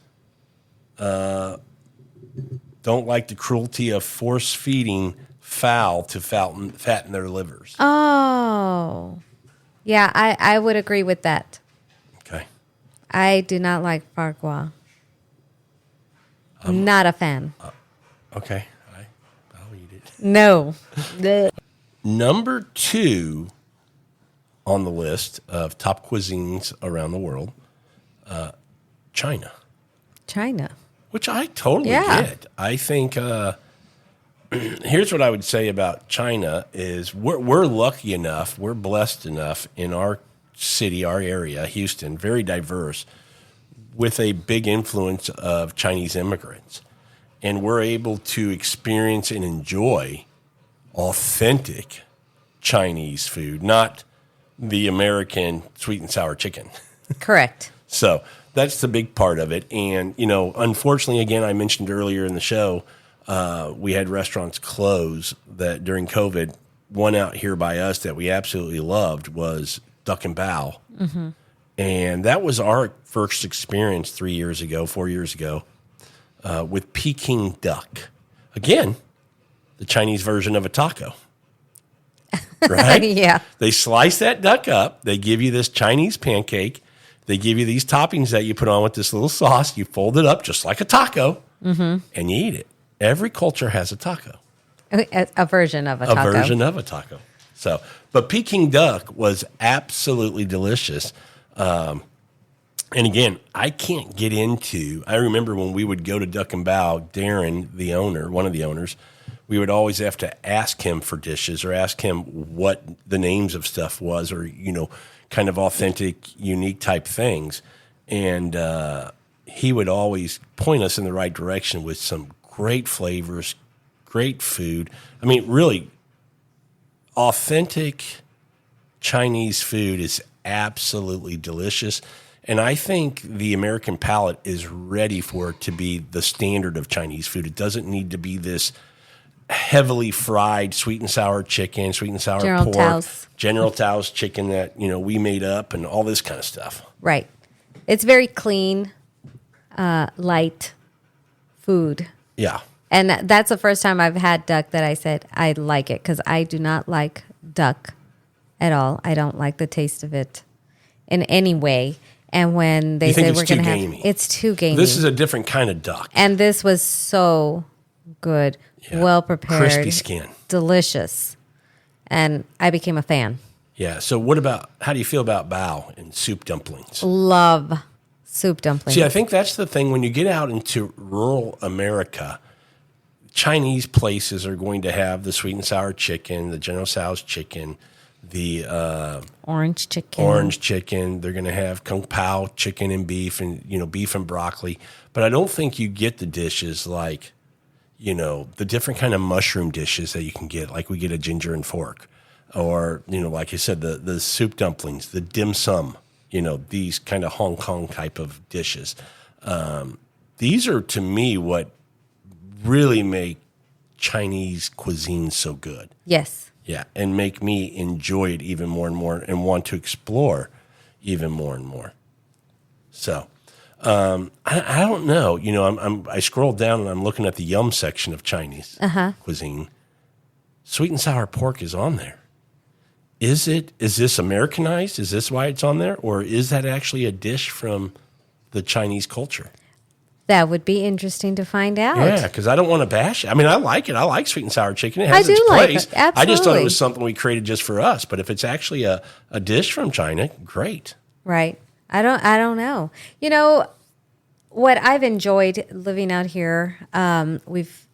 don't like the cruelty of force feeding fowl to fatten their livers. Oh, yeah, I would agree with that. Okay. I do not like foie gras. Not a fan. Okay. I'll eat it. No. Number 2 on the list of top cuisines around the world, China. China. Which I totally get. I think here's what I would say about China is we're lucky enough, we're blessed enough in our city, our area, Houston, very diverse, with a big influence of Chinese immigrants. And we're able to experience and enjoy authentic Chinese food, not the American sweet and sour chicken. Correct. So that's the big part of it. And, unfortunately, again, I mentioned earlier in the show, we had restaurants close that during COVID. One out here by us that we absolutely loved was Duck and Bao. Mm-hmm. And that was our first experience 4 years ago, with Peking duck. Again, the Chinese version of a taco. Right? Yeah. They slice that duck up. They give you this Chinese pancake. They give you these toppings that you put on with this little sauce. You fold it up just like a taco, and you eat it. Every culture has a taco. A version of a taco. A version of a taco. So, but Peking duck was absolutely delicious. And again, I can't get into. I remember when we would go to Duck and Bao, Darren, the owner, one of the owners, we would always have to ask him for dishes or ask him what the names of stuff was, or kind of authentic, unique type things. And he would always point us in the right direction with some great flavors, great food. I mean, really, authentic Chinese food is absolutely delicious. And I think the American palate is ready for it to be the standard of Chinese food. It doesn't need to be this heavily fried sweet and sour chicken, sweet and sour General pork, Tao's. General Tao's chicken that we made up, and all this kind of stuff. Right. It's very clean, light food. Yeah. And that's the first time I've had duck that I said I like it, because I do not like duck at all. I don't like the taste of it in any way. And when they say we're going to have, it's too gamey. This is a different kind of duck. And this was so good, well prepared, crispy skin, delicious, and I became a fan. Yeah. So how do you feel about bao and soup dumplings? Love soup dumplings. See, I think that's the thing. When you get out into rural America, Chinese places are going to have the sweet and sour chicken, the General Tso's chicken, the orange chicken. They're going to have kung pao chicken and beef, and beef and broccoli. But I don't think you get the dishes like the different kind of mushroom dishes that you can get. Like we get a ginger and fork, or like I said, the soup dumplings, the dim sum. These kind of Hong Kong type of dishes. These are, to me, what really make Chinese cuisine so good. Yes. Yeah, and make me enjoy it even more and more, and want to explore even more and more. So, I don't know. I scrolled down and I'm looking at the yum section of Chinese cuisine. Sweet and sour pork is on there. Is this Americanized? Is this why it's on there, or is that actually a dish from the Chinese culture? That would be interesting to find out. Yeah, because I don't want to bash it. I mean, I like it. I like sweet and sour chicken. It has its place. Like it. Absolutely. I just thought it was something we created just for us. But if it's actually a dish from China, great. Right. I don't know. What I've enjoyed living out here, we've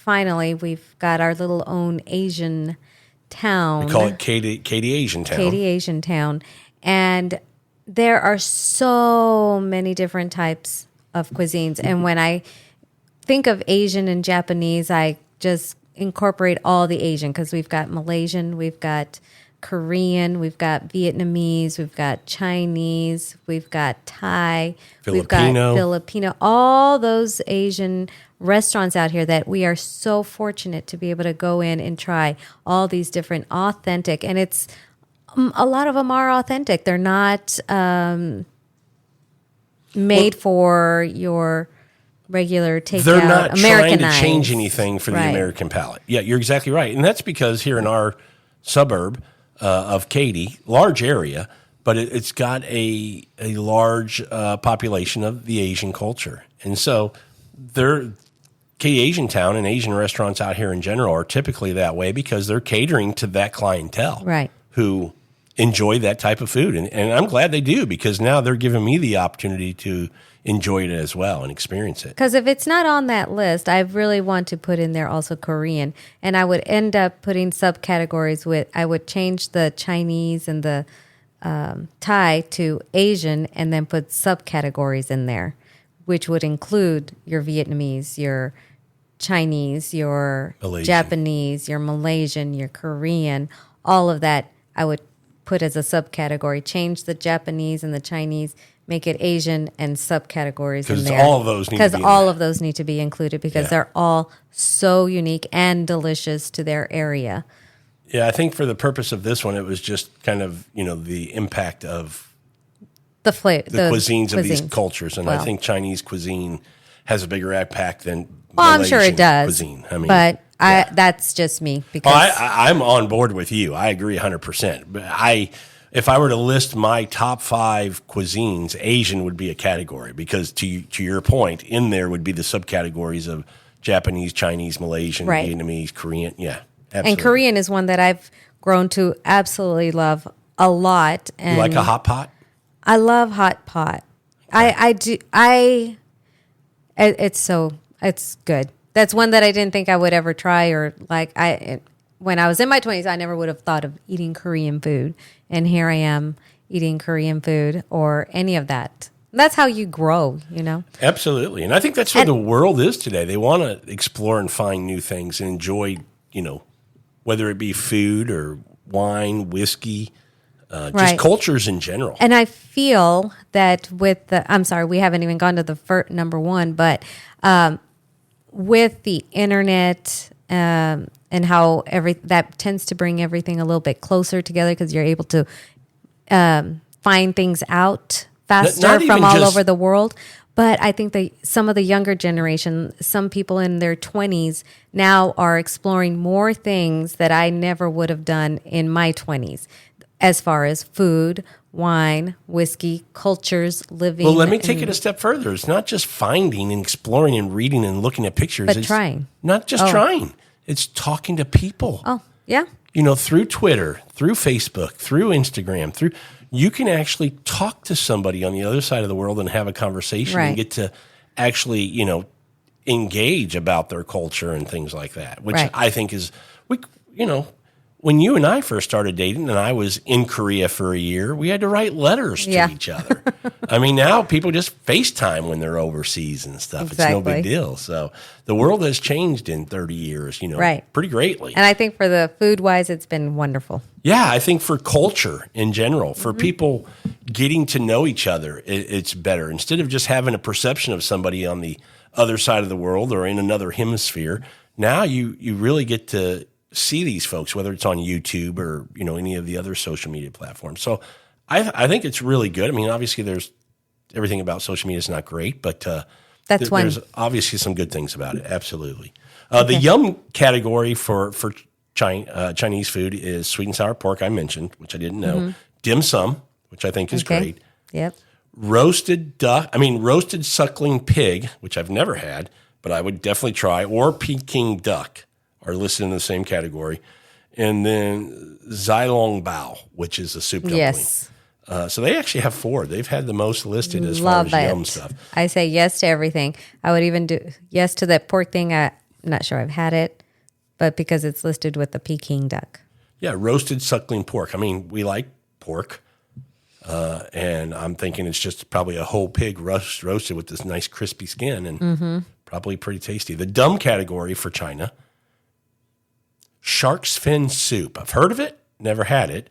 got our little own Asian town. We call it Katy Asian Town. Katy Asian Town. And there are so many different types of cuisines. And when I think of Asian and Japanese, I just incorporate all the Asian, because we've got Malaysian, we've got Korean, we've got Vietnamese, we've got Chinese, we've got Thai, we've Filipino. got Filipino, all those Asian restaurants out here that we are so fortunate to be able to go in and try all these different authentic, and it's a lot of them are authentic. They're not made for your regular takeout. They're not trying to Americanized. change anything for the American palate. Yeah, you're exactly right. And that's because here in our suburb of Katy, large area, but it's got a large population of the Asian culture. And so Katy Asian Town and Asian restaurants out here in general are typically that way because they're catering to that clientele who enjoy that type of food. And I'm glad they do because now they're giving me the opportunity to enjoy it as well and experience it. Because if it's not on that list, I really want to put in there also Korean. And I would end up putting subcategories I would change the Chinese and the Thai to Asian and then put subcategories in there, which would include your Vietnamese, your Chinese, your Malaysian. Japanese, your Malaysian, your Korean, all of that I would put as a subcategory. Change the Japanese and the Chinese, make it Asian and subcategories in there. Because all of those need to be Because all of those need to be included because they're all so unique and delicious to their area. Yeah, I think for the purpose of this one, it was just kind of, the impact of the cuisines of these cultures. And I think Chinese cuisine has a bigger impact than I'm sure it does. Cuisine. I mean, but that's just me. Because I'm on board with you. I agree 100%. But if I were to list my top 5 cuisines, Asian would be a category because to your point, in there would be the subcategories of Japanese, Chinese, Malaysian, Vietnamese, Korean. Yeah, absolutely. And Korean is one that I've grown to absolutely love a lot. And you like a hot pot? I love hot pot. Okay. I do. It's good. That's one that I didn't think I would ever try or like. When I was in my 20s, I never would have thought of eating Korean food. And here I am eating Korean food or any of that. That's how you grow, Absolutely. And I think that's where the world is today. They want to explore and find new things and enjoy, whether it be food or wine, whiskey, just cultures in general. And I feel that I'm sorry, we haven't even gone to the number one, but with the internet and how that tends to bring everything a little bit closer together because you're able to find things out faster from all over the world. But I think that some of the younger generation, some people in their 20s now are exploring more things that I never would have done in my 20s as far as food, wine, whiskey, cultures, living. Well, let me take it a step further. It's not just finding and exploring and reading and looking at pictures. But trying. Not just trying. It's talking to people. Oh, yeah. Through Twitter, through Facebook, through Instagram, you can actually talk to somebody on the other side of the world and have a conversation and get to actually, engage about their culture and things like that, which I think is, when you and I first started dating and I was in Korea for a year, we had to write letters to each other. I mean, now people just FaceTime when they're overseas and stuff. Exactly. It's no big deal. So the world has changed in 30 years, pretty greatly. And I think for the food-wise, it's been wonderful. Yeah, I think for culture in general, for people getting to know each other, it's better. Instead of just having a perception of somebody on the other side of the world or in another hemisphere, now you really get to see these folks, whether it's on YouTube or, any of the other social media platforms. So I think it's really good. I mean, obviously there's everything about social media is not great, but there's obviously some good things about it. Absolutely. The yum category for Chinese food is sweet and sour pork, I mentioned, which I didn't know. Dim sum, which I think is great. Yep. Roasted suckling pig, which I've never had, but I would definitely try, or Peking duck are listed in the same category. And then Zilong Bao, which is a soup dumpling. Yes. So they actually have 4. They've had the most listed as far as yum stuff. I say yes to everything. I would even do yes to that pork thing. I'm not sure I've had it, but because it's listed with the Peking duck. Yeah, roasted suckling pork. I mean, we like pork. And I'm thinking it's just probably a whole pig roasted with this nice crispy skin and probably pretty tasty. The dumb category for China, shark's fin soup. I've heard of it. never had it.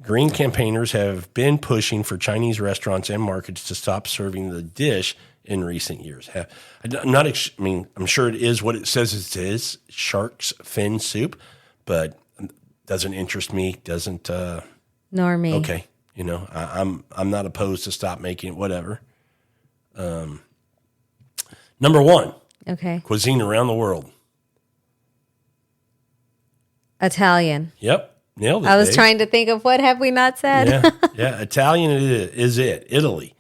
Green campaigners have been pushing for Chinese restaurants and markets to stop serving the dish in recent years. I'm sure it is what it says it is, shark's fin soup, but doesn't interest me, doesn't... Nor me. Okay. I'm not opposed to stop making it, whatever. Number one. Okay. Cuisine around the world. Italian. Yep. Nailed it. I was Dave. trying to think of what have we not said. Yeah. Italian is it. Italy.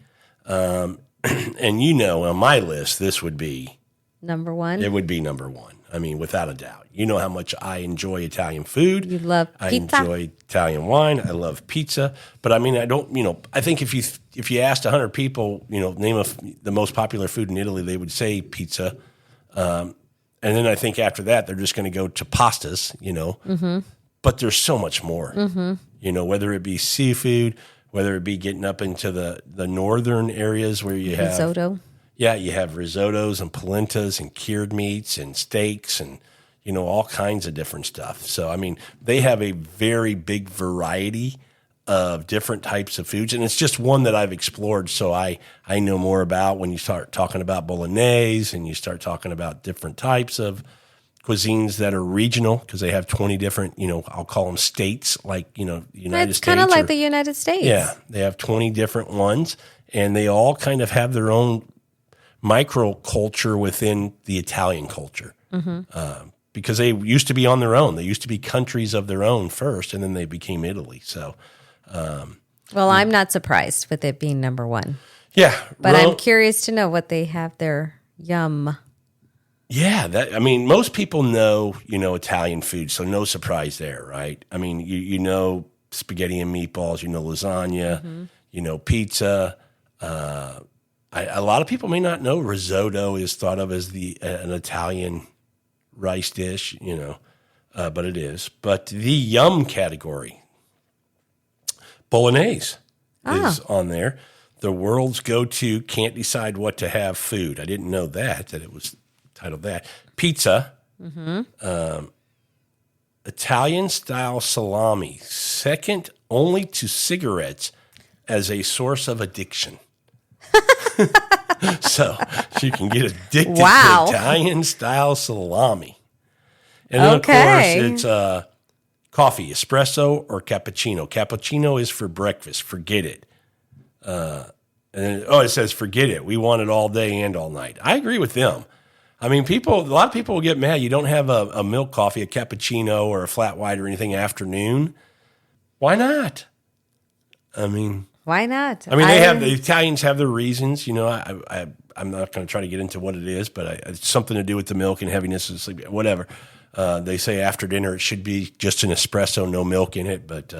And on my list, this would be... Number one? It would be number one. I mean, without a doubt. You know how much I enjoy Italian food. You love pizza. I enjoy Italian wine. I love pizza. But I mean, I don't, I think if you asked 100 people, name the most popular food in Italy, they would say pizza. And then I think after that, they're just going to go to pastas, Mm-hmm. But there's so much more, whether it be seafood, whether it be getting up into the northern areas where you have risotto. Yeah, you have risottos and polentas and cured meats and steaks and, all kinds of different stuff. So, I mean, they have a very big variety of different types of foods. And it's just one that I've explored. So I know more about when you start talking about bolognese and you start talking about different types of cuisines that are regional because they have 20 different, I'll call them states, like, United States. It's kind of like the United States. Yeah, they have 20 different ones and they all kind of have their own microculture within the Italian culture because they used to be on their own. They used to be countries of their own first, and then they became Italy. So, well, I'm not surprised with it being number one. Yeah, but I'm curious to know what they have there. Yum. Yeah, most people know Italian food, so no surprise there, right? I mean, you know spaghetti and meatballs, lasagna, pizza. A lot of people may not know risotto is thought of as an Italian rice dish, but it is. But the yum category, bolognese is on there. The world's go-to can't decide what to have food. I didn't know that it was titled that. Pizza, Italian-style salami, second only to cigarettes as a source of addiction. So you can get addicted to Italian-style salami. And then, of course, it's coffee, espresso or cappuccino. Cappuccino is for breakfast. Forget it. And then, it says forget it. We want it all day and all night. I agree with them. I mean, a lot of people will get mad. You don't have a milk coffee, a cappuccino, or a flat white or anything afternoon. Why not? I mean... Why not? I mean, the Italians have their reasons. I'm not going to try to get into what it is, but it's something to do with the milk and heaviness of sleep, whatever. They say after dinner it should be just an espresso, no milk in it. But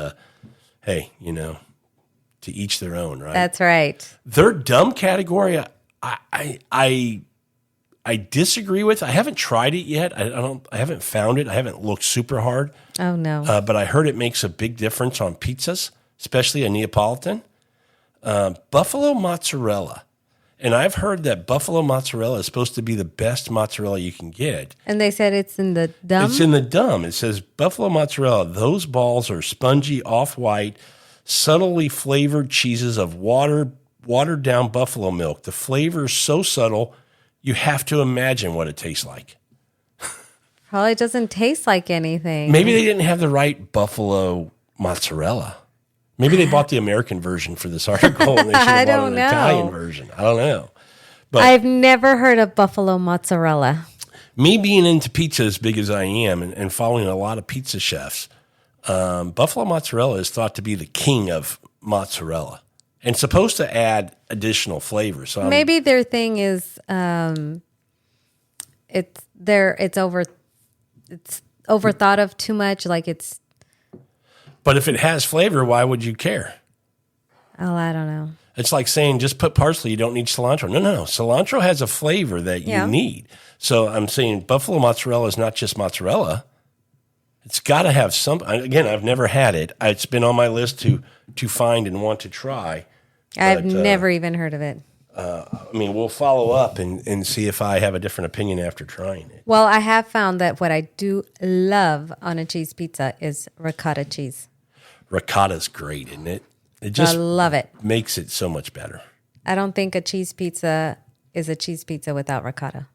hey, to each their own, right? That's right. Their dumb category, I disagree with. I haven't tried it yet. I haven't found it. I haven't looked super hard. Oh no! But I heard it makes a big difference on pizzas, especially a Neapolitan. Buffalo mozzarella. And I've heard that buffalo mozzarella is supposed to be the best mozzarella you can get. And they said it's in the dumb? It's in the dumb. It says buffalo mozzarella. Those balls are spongy, off-white, subtly flavored cheeses of watered down buffalo milk. The flavor is so subtle, you have to imagine what it tastes like. Probably doesn't taste like anything. Maybe they didn't have the right buffalo mozzarella. Maybe they bought the American version for this article and they should have bought an Italian version. I don't know. But I've never heard of buffalo mozzarella. Me being into pizza as big as I am and following a lot of pizza chefs, buffalo mozzarella is thought to be the king of mozzarella and supposed to add additional flavor. So maybe their thing is it's overthought of too much, like it's. But if it has flavor, why would you care? Oh, I don't know. It's like saying just put parsley, you don't need cilantro. No. Cilantro has a flavor that you need. So I'm saying buffalo mozzarella is not just mozzarella. It's got to have some. Again, I've never had it. It's been on my list to find and want to try. I've never even heard of it. I mean, we'll follow up and see if I have a different opinion after trying it. Well, I have found that what I do love on a cheese pizza is ricotta cheese. Ricotta's great, isn't it? It I just love it. makes it so much better. I don't think a cheese pizza is a cheese pizza without ricotta.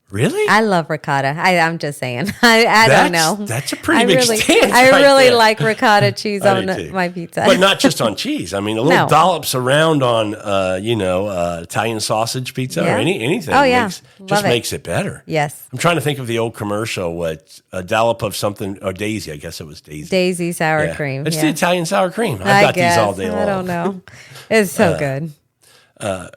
Really? I love ricotta. I'm just saying. I don't know. That's a pretty big stance. I right really there. like ricotta cheese I on do too. my pizza. But not just on cheese. I mean, a little No. dollops around on, Italian sausage pizza Yeah. or anything. Oh, yeah. Just Love it. makes it better. Yes. I'm trying to think of the old commercial. What a dollop of something, or Daisy. I guess it was Daisy. Daisy sour Yeah. cream. It's yeah. the Italian sour cream. I've I got guess. these all day long. I don't know. It's so good.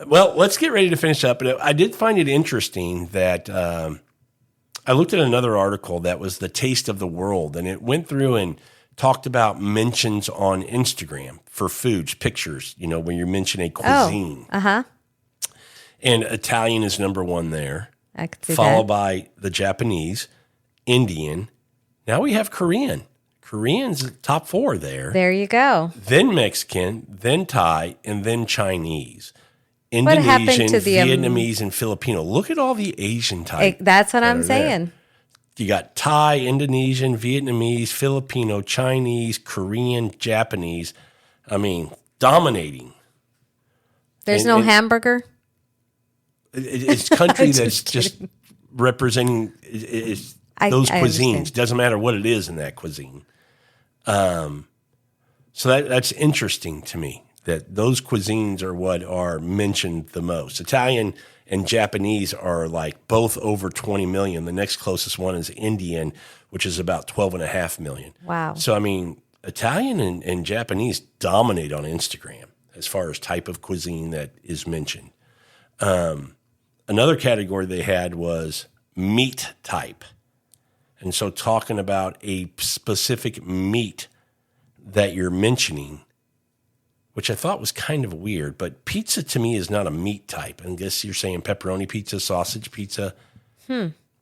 Well, let's get ready to finish up. But I did find it interesting that I looked at another article that was the Taste of the World, and it went through and talked about mentions on Instagram for foods, pictures, when you mention a cuisine. And Italian is number one there, I could see followed that. by the Japanese, Indian. Now we have Korean. Korean's top 4 there. There you go. Then Mexican, then Thai, and then Chinese. What happened Indonesian, to the, Vietnamese, and Filipino. Look at all the Asian type. That's what I'm are there. saying. You got Thai, Indonesian, Vietnamese, Filipino, Chinese, Korean, Japanese. I mean, dominating. There's And- no and- hamburger. It's country that's Just just representing those I cuisines. understand. Doesn't matter what it is in that cuisine. So that's interesting to me, that those cuisines are what are mentioned the most. Italian and Japanese are like both over 20 million. The next closest one is Indian, which is about 12.5 million. Wow. So, I mean, Italian and Japanese dominate on Instagram as far as type of cuisine that is mentioned. Another category they had was meat type. And so talking about a specific meat that you're mentioning, which I thought was kind of weird, but pizza to me is not a meat type. I guess you're saying pepperoni pizza, sausage pizza,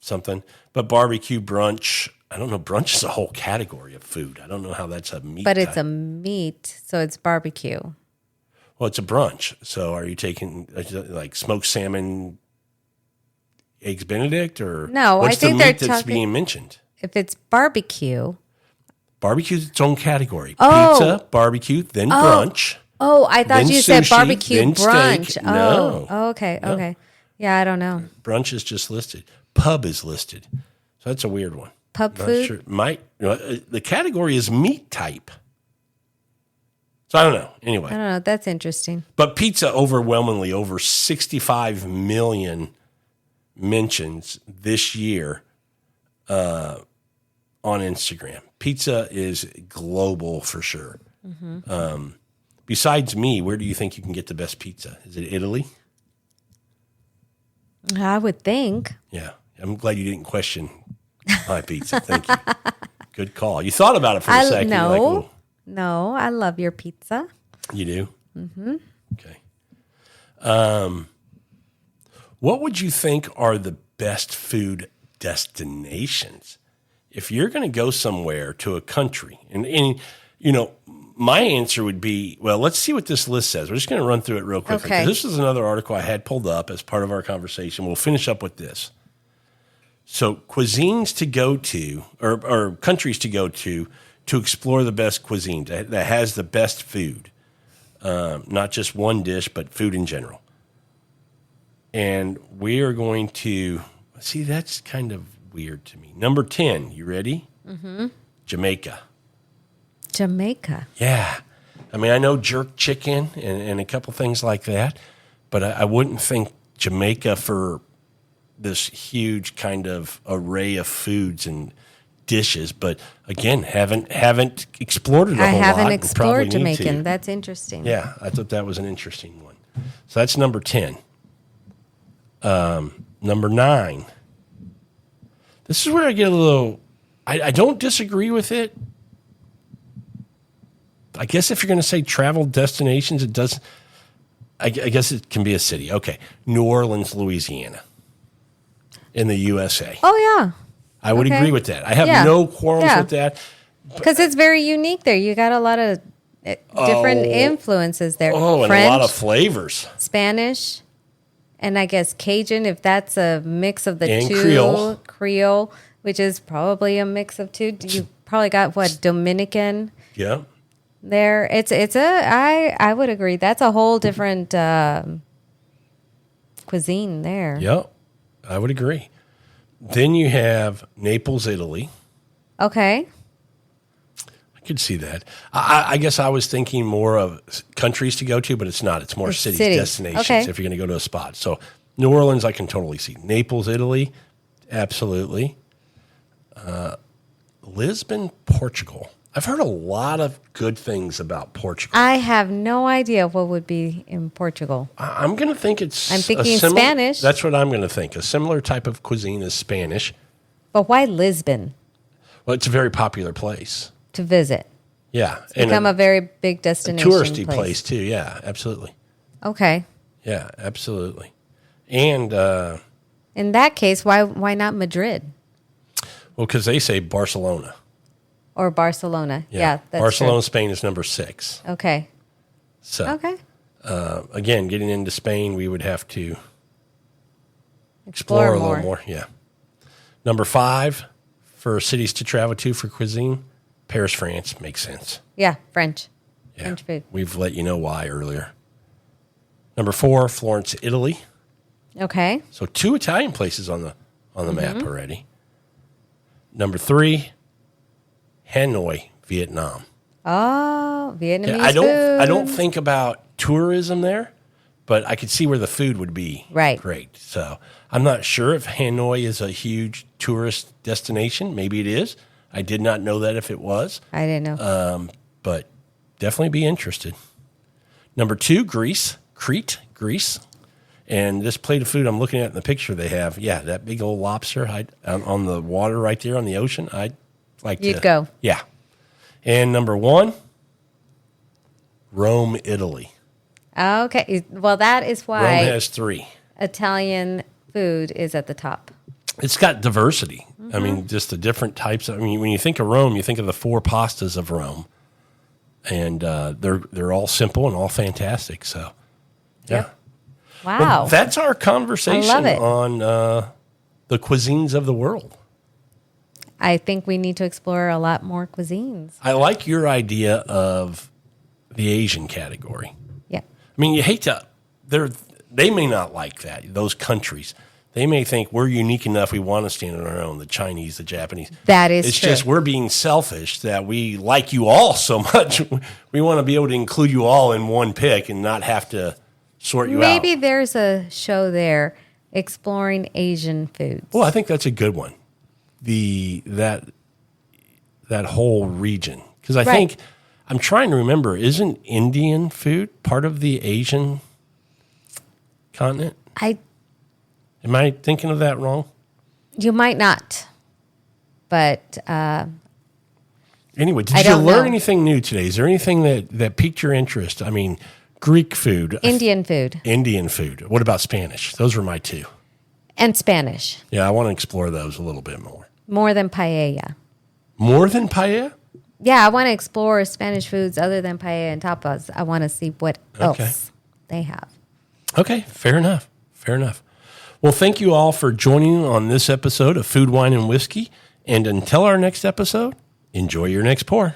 something. But barbecue, brunch, I don't know. Brunch is a whole category of food. I don't know how that's a meat But type. it's a meat, so it's barbecue. Well, it's a brunch. So are you taking like smoked salmon, eggs Benedict, or No, what's I think the they're meat that's talking- being mentioned? If it's barbecue. Barbecue's its own category. Oh. Pizza, barbecue, then brunch. Oh, I thought Then you said sushi, barbecue then steak. brunch. No. Oh, okay, okay. Yeah, I don't know. Brunch is just listed. Pub is listed. So that's a weird one. Pub Not food? sure. The category is meat type. So I don't know. Anyway. I don't know. That's interesting. But pizza overwhelmingly over 65 million mentions this year on Instagram. Pizza is global for sure. Besides me, where do you think you can get the best pizza? Is it Italy? I would think. Yeah. I'm glad you didn't question my pizza. Thank you. Good call. You thought about it for a second. You're like, "Ooh." No, I love your pizza. You do? Mm-hmm. Okay. What would you think are the best food destinations? If you're going to go somewhere to a country, and my answer would be, well, let's see what this list says. We're just going to run through it real quickly. Okay. This is another article I had pulled up as part of our conversation. We'll finish up with this. So cuisines to go to, or countries to go to explore the best cuisine that has the best food, not just one dish, but food in general. And we are going to see. That's kind of weird to me. Number 10. You ready? Mm-hmm. Jamaica. Jamaica. Yeah. I mean, I know jerk chicken and a couple things like that, but I wouldn't think Jamaica for this huge kind of array of foods and dishes. But again, haven't explored it a I whole lot. haven't We'll explored probably need Jamaican. to. That's interesting. Yeah, I thought that was an interesting one. So that's number 10. Number 9. This is where I get a little. I don't disagree with it. I guess if you're going to say travel destinations, it does. I guess it can be a city. Okay, New Orleans, Louisiana, in the USA. Oh, yeah. I would okay. agree with that. I have Yeah. no quarrels Yeah. with that. Because it's very unique there. You got a lot of Different influences there. Oh, and French, a lot of flavors. Spanish, and I guess Cajun, if that's a mix of the And two. Creole, which is probably a mix of two. You probably got, Dominican Yeah. there. I would agree. That's a whole different cuisine there. Yep. I would agree. Then you have Naples, Italy. Okay. I could see that. I guess I was thinking more of countries to go to, but it's not. It's more cities, destinations, Okay. if you're going to go to a spot. So New Orleans, I can totally see. Naples, Italy, absolutely. Lisbon, Portugal. I've heard a lot of good things about Portugal. I have no idea what would be in Portugal. I'm going to think it's... I'm thinking Spanish. That's what I'm going to think. A similar type of cuisine is Spanish. But why Lisbon Well, it's a very popular place. to visit? Yeah. It's become a very big destination touristy place too. Yeah, absolutely. Okay. Yeah, absolutely. And In that case, why not Madrid well, because they say Barcelona. or Barcelona? Yeah, that's Barcelona, Spain is number 6. true. Okay. So Okay. again, getting into Spain, we would have to Explore a more. little more. Yeah. Number 5 for cities to travel to for cuisine, Paris, France makes sense. Yeah, French. Yeah. French food. We've let you know why earlier. Number 4, Florence, Italy. Okay. So 2 Italian places on the Mm-hmm. map already. Number 3, Hanoi, Vietnam. Oh, Vietnamese I food. don't think about tourism there, but I could see where the food would be Right. great. So I'm not sure if Hanoi is a huge tourist destination. Maybe it is. I did not know that if it was, I didn't know. but definitely be interested. Number 2, Crete, Greece. And this plate of food I'm looking at in the picture they have, that big old lobster on the water right there on the ocean. I'd like to. You'd go. Yeah. And number 1, Rome, Italy. Okay. Well, that is Rome why has 3. Italian food is at the top. It's got diversity. Mm-hmm. I mean, just the different types. I mean, when you think of Rome, you think of the 4 pastas of Rome, and they're all simple and all fantastic. So, yeah. Yep. Wow. Well, that's our conversation I love it. on the cuisines of the world. I think we need to explore a lot more cuisines. I like your idea of the Asian category. Yeah. I mean, you hate to. They may not like that. Those countries. They may think we're unique enough. We want to stand on our own. The Chinese, the Japanese. That is It's true. just we're being selfish that we like you all so much. We want to be able to include you all in one pick and not have to sort you out. Maybe there's a show there exploring Asian foods. Well, I think that's a good one. That whole region, because I Right. think I'm trying to remember. Isn't Indian food part of the Asian continent? Am I thinking of that wrong? You might not, but Anyway, did I you don't learn know. anything new today? Is there anything that piqued your interest? I mean, Greek food, Indian food Indian food. What about Spanish? Those were my 2. and Spanish Yeah, I want to explore those a little bit more. more than paella. More than paella? Yeah, I want to explore Spanish foods other than paella and tapas. I want to see what Okay. else they have. Okay, fair enough. Fair enough. Well, thank you all for joining on this episode of Food, Wine, and Whiskey. And until our next episode, enjoy your next pour.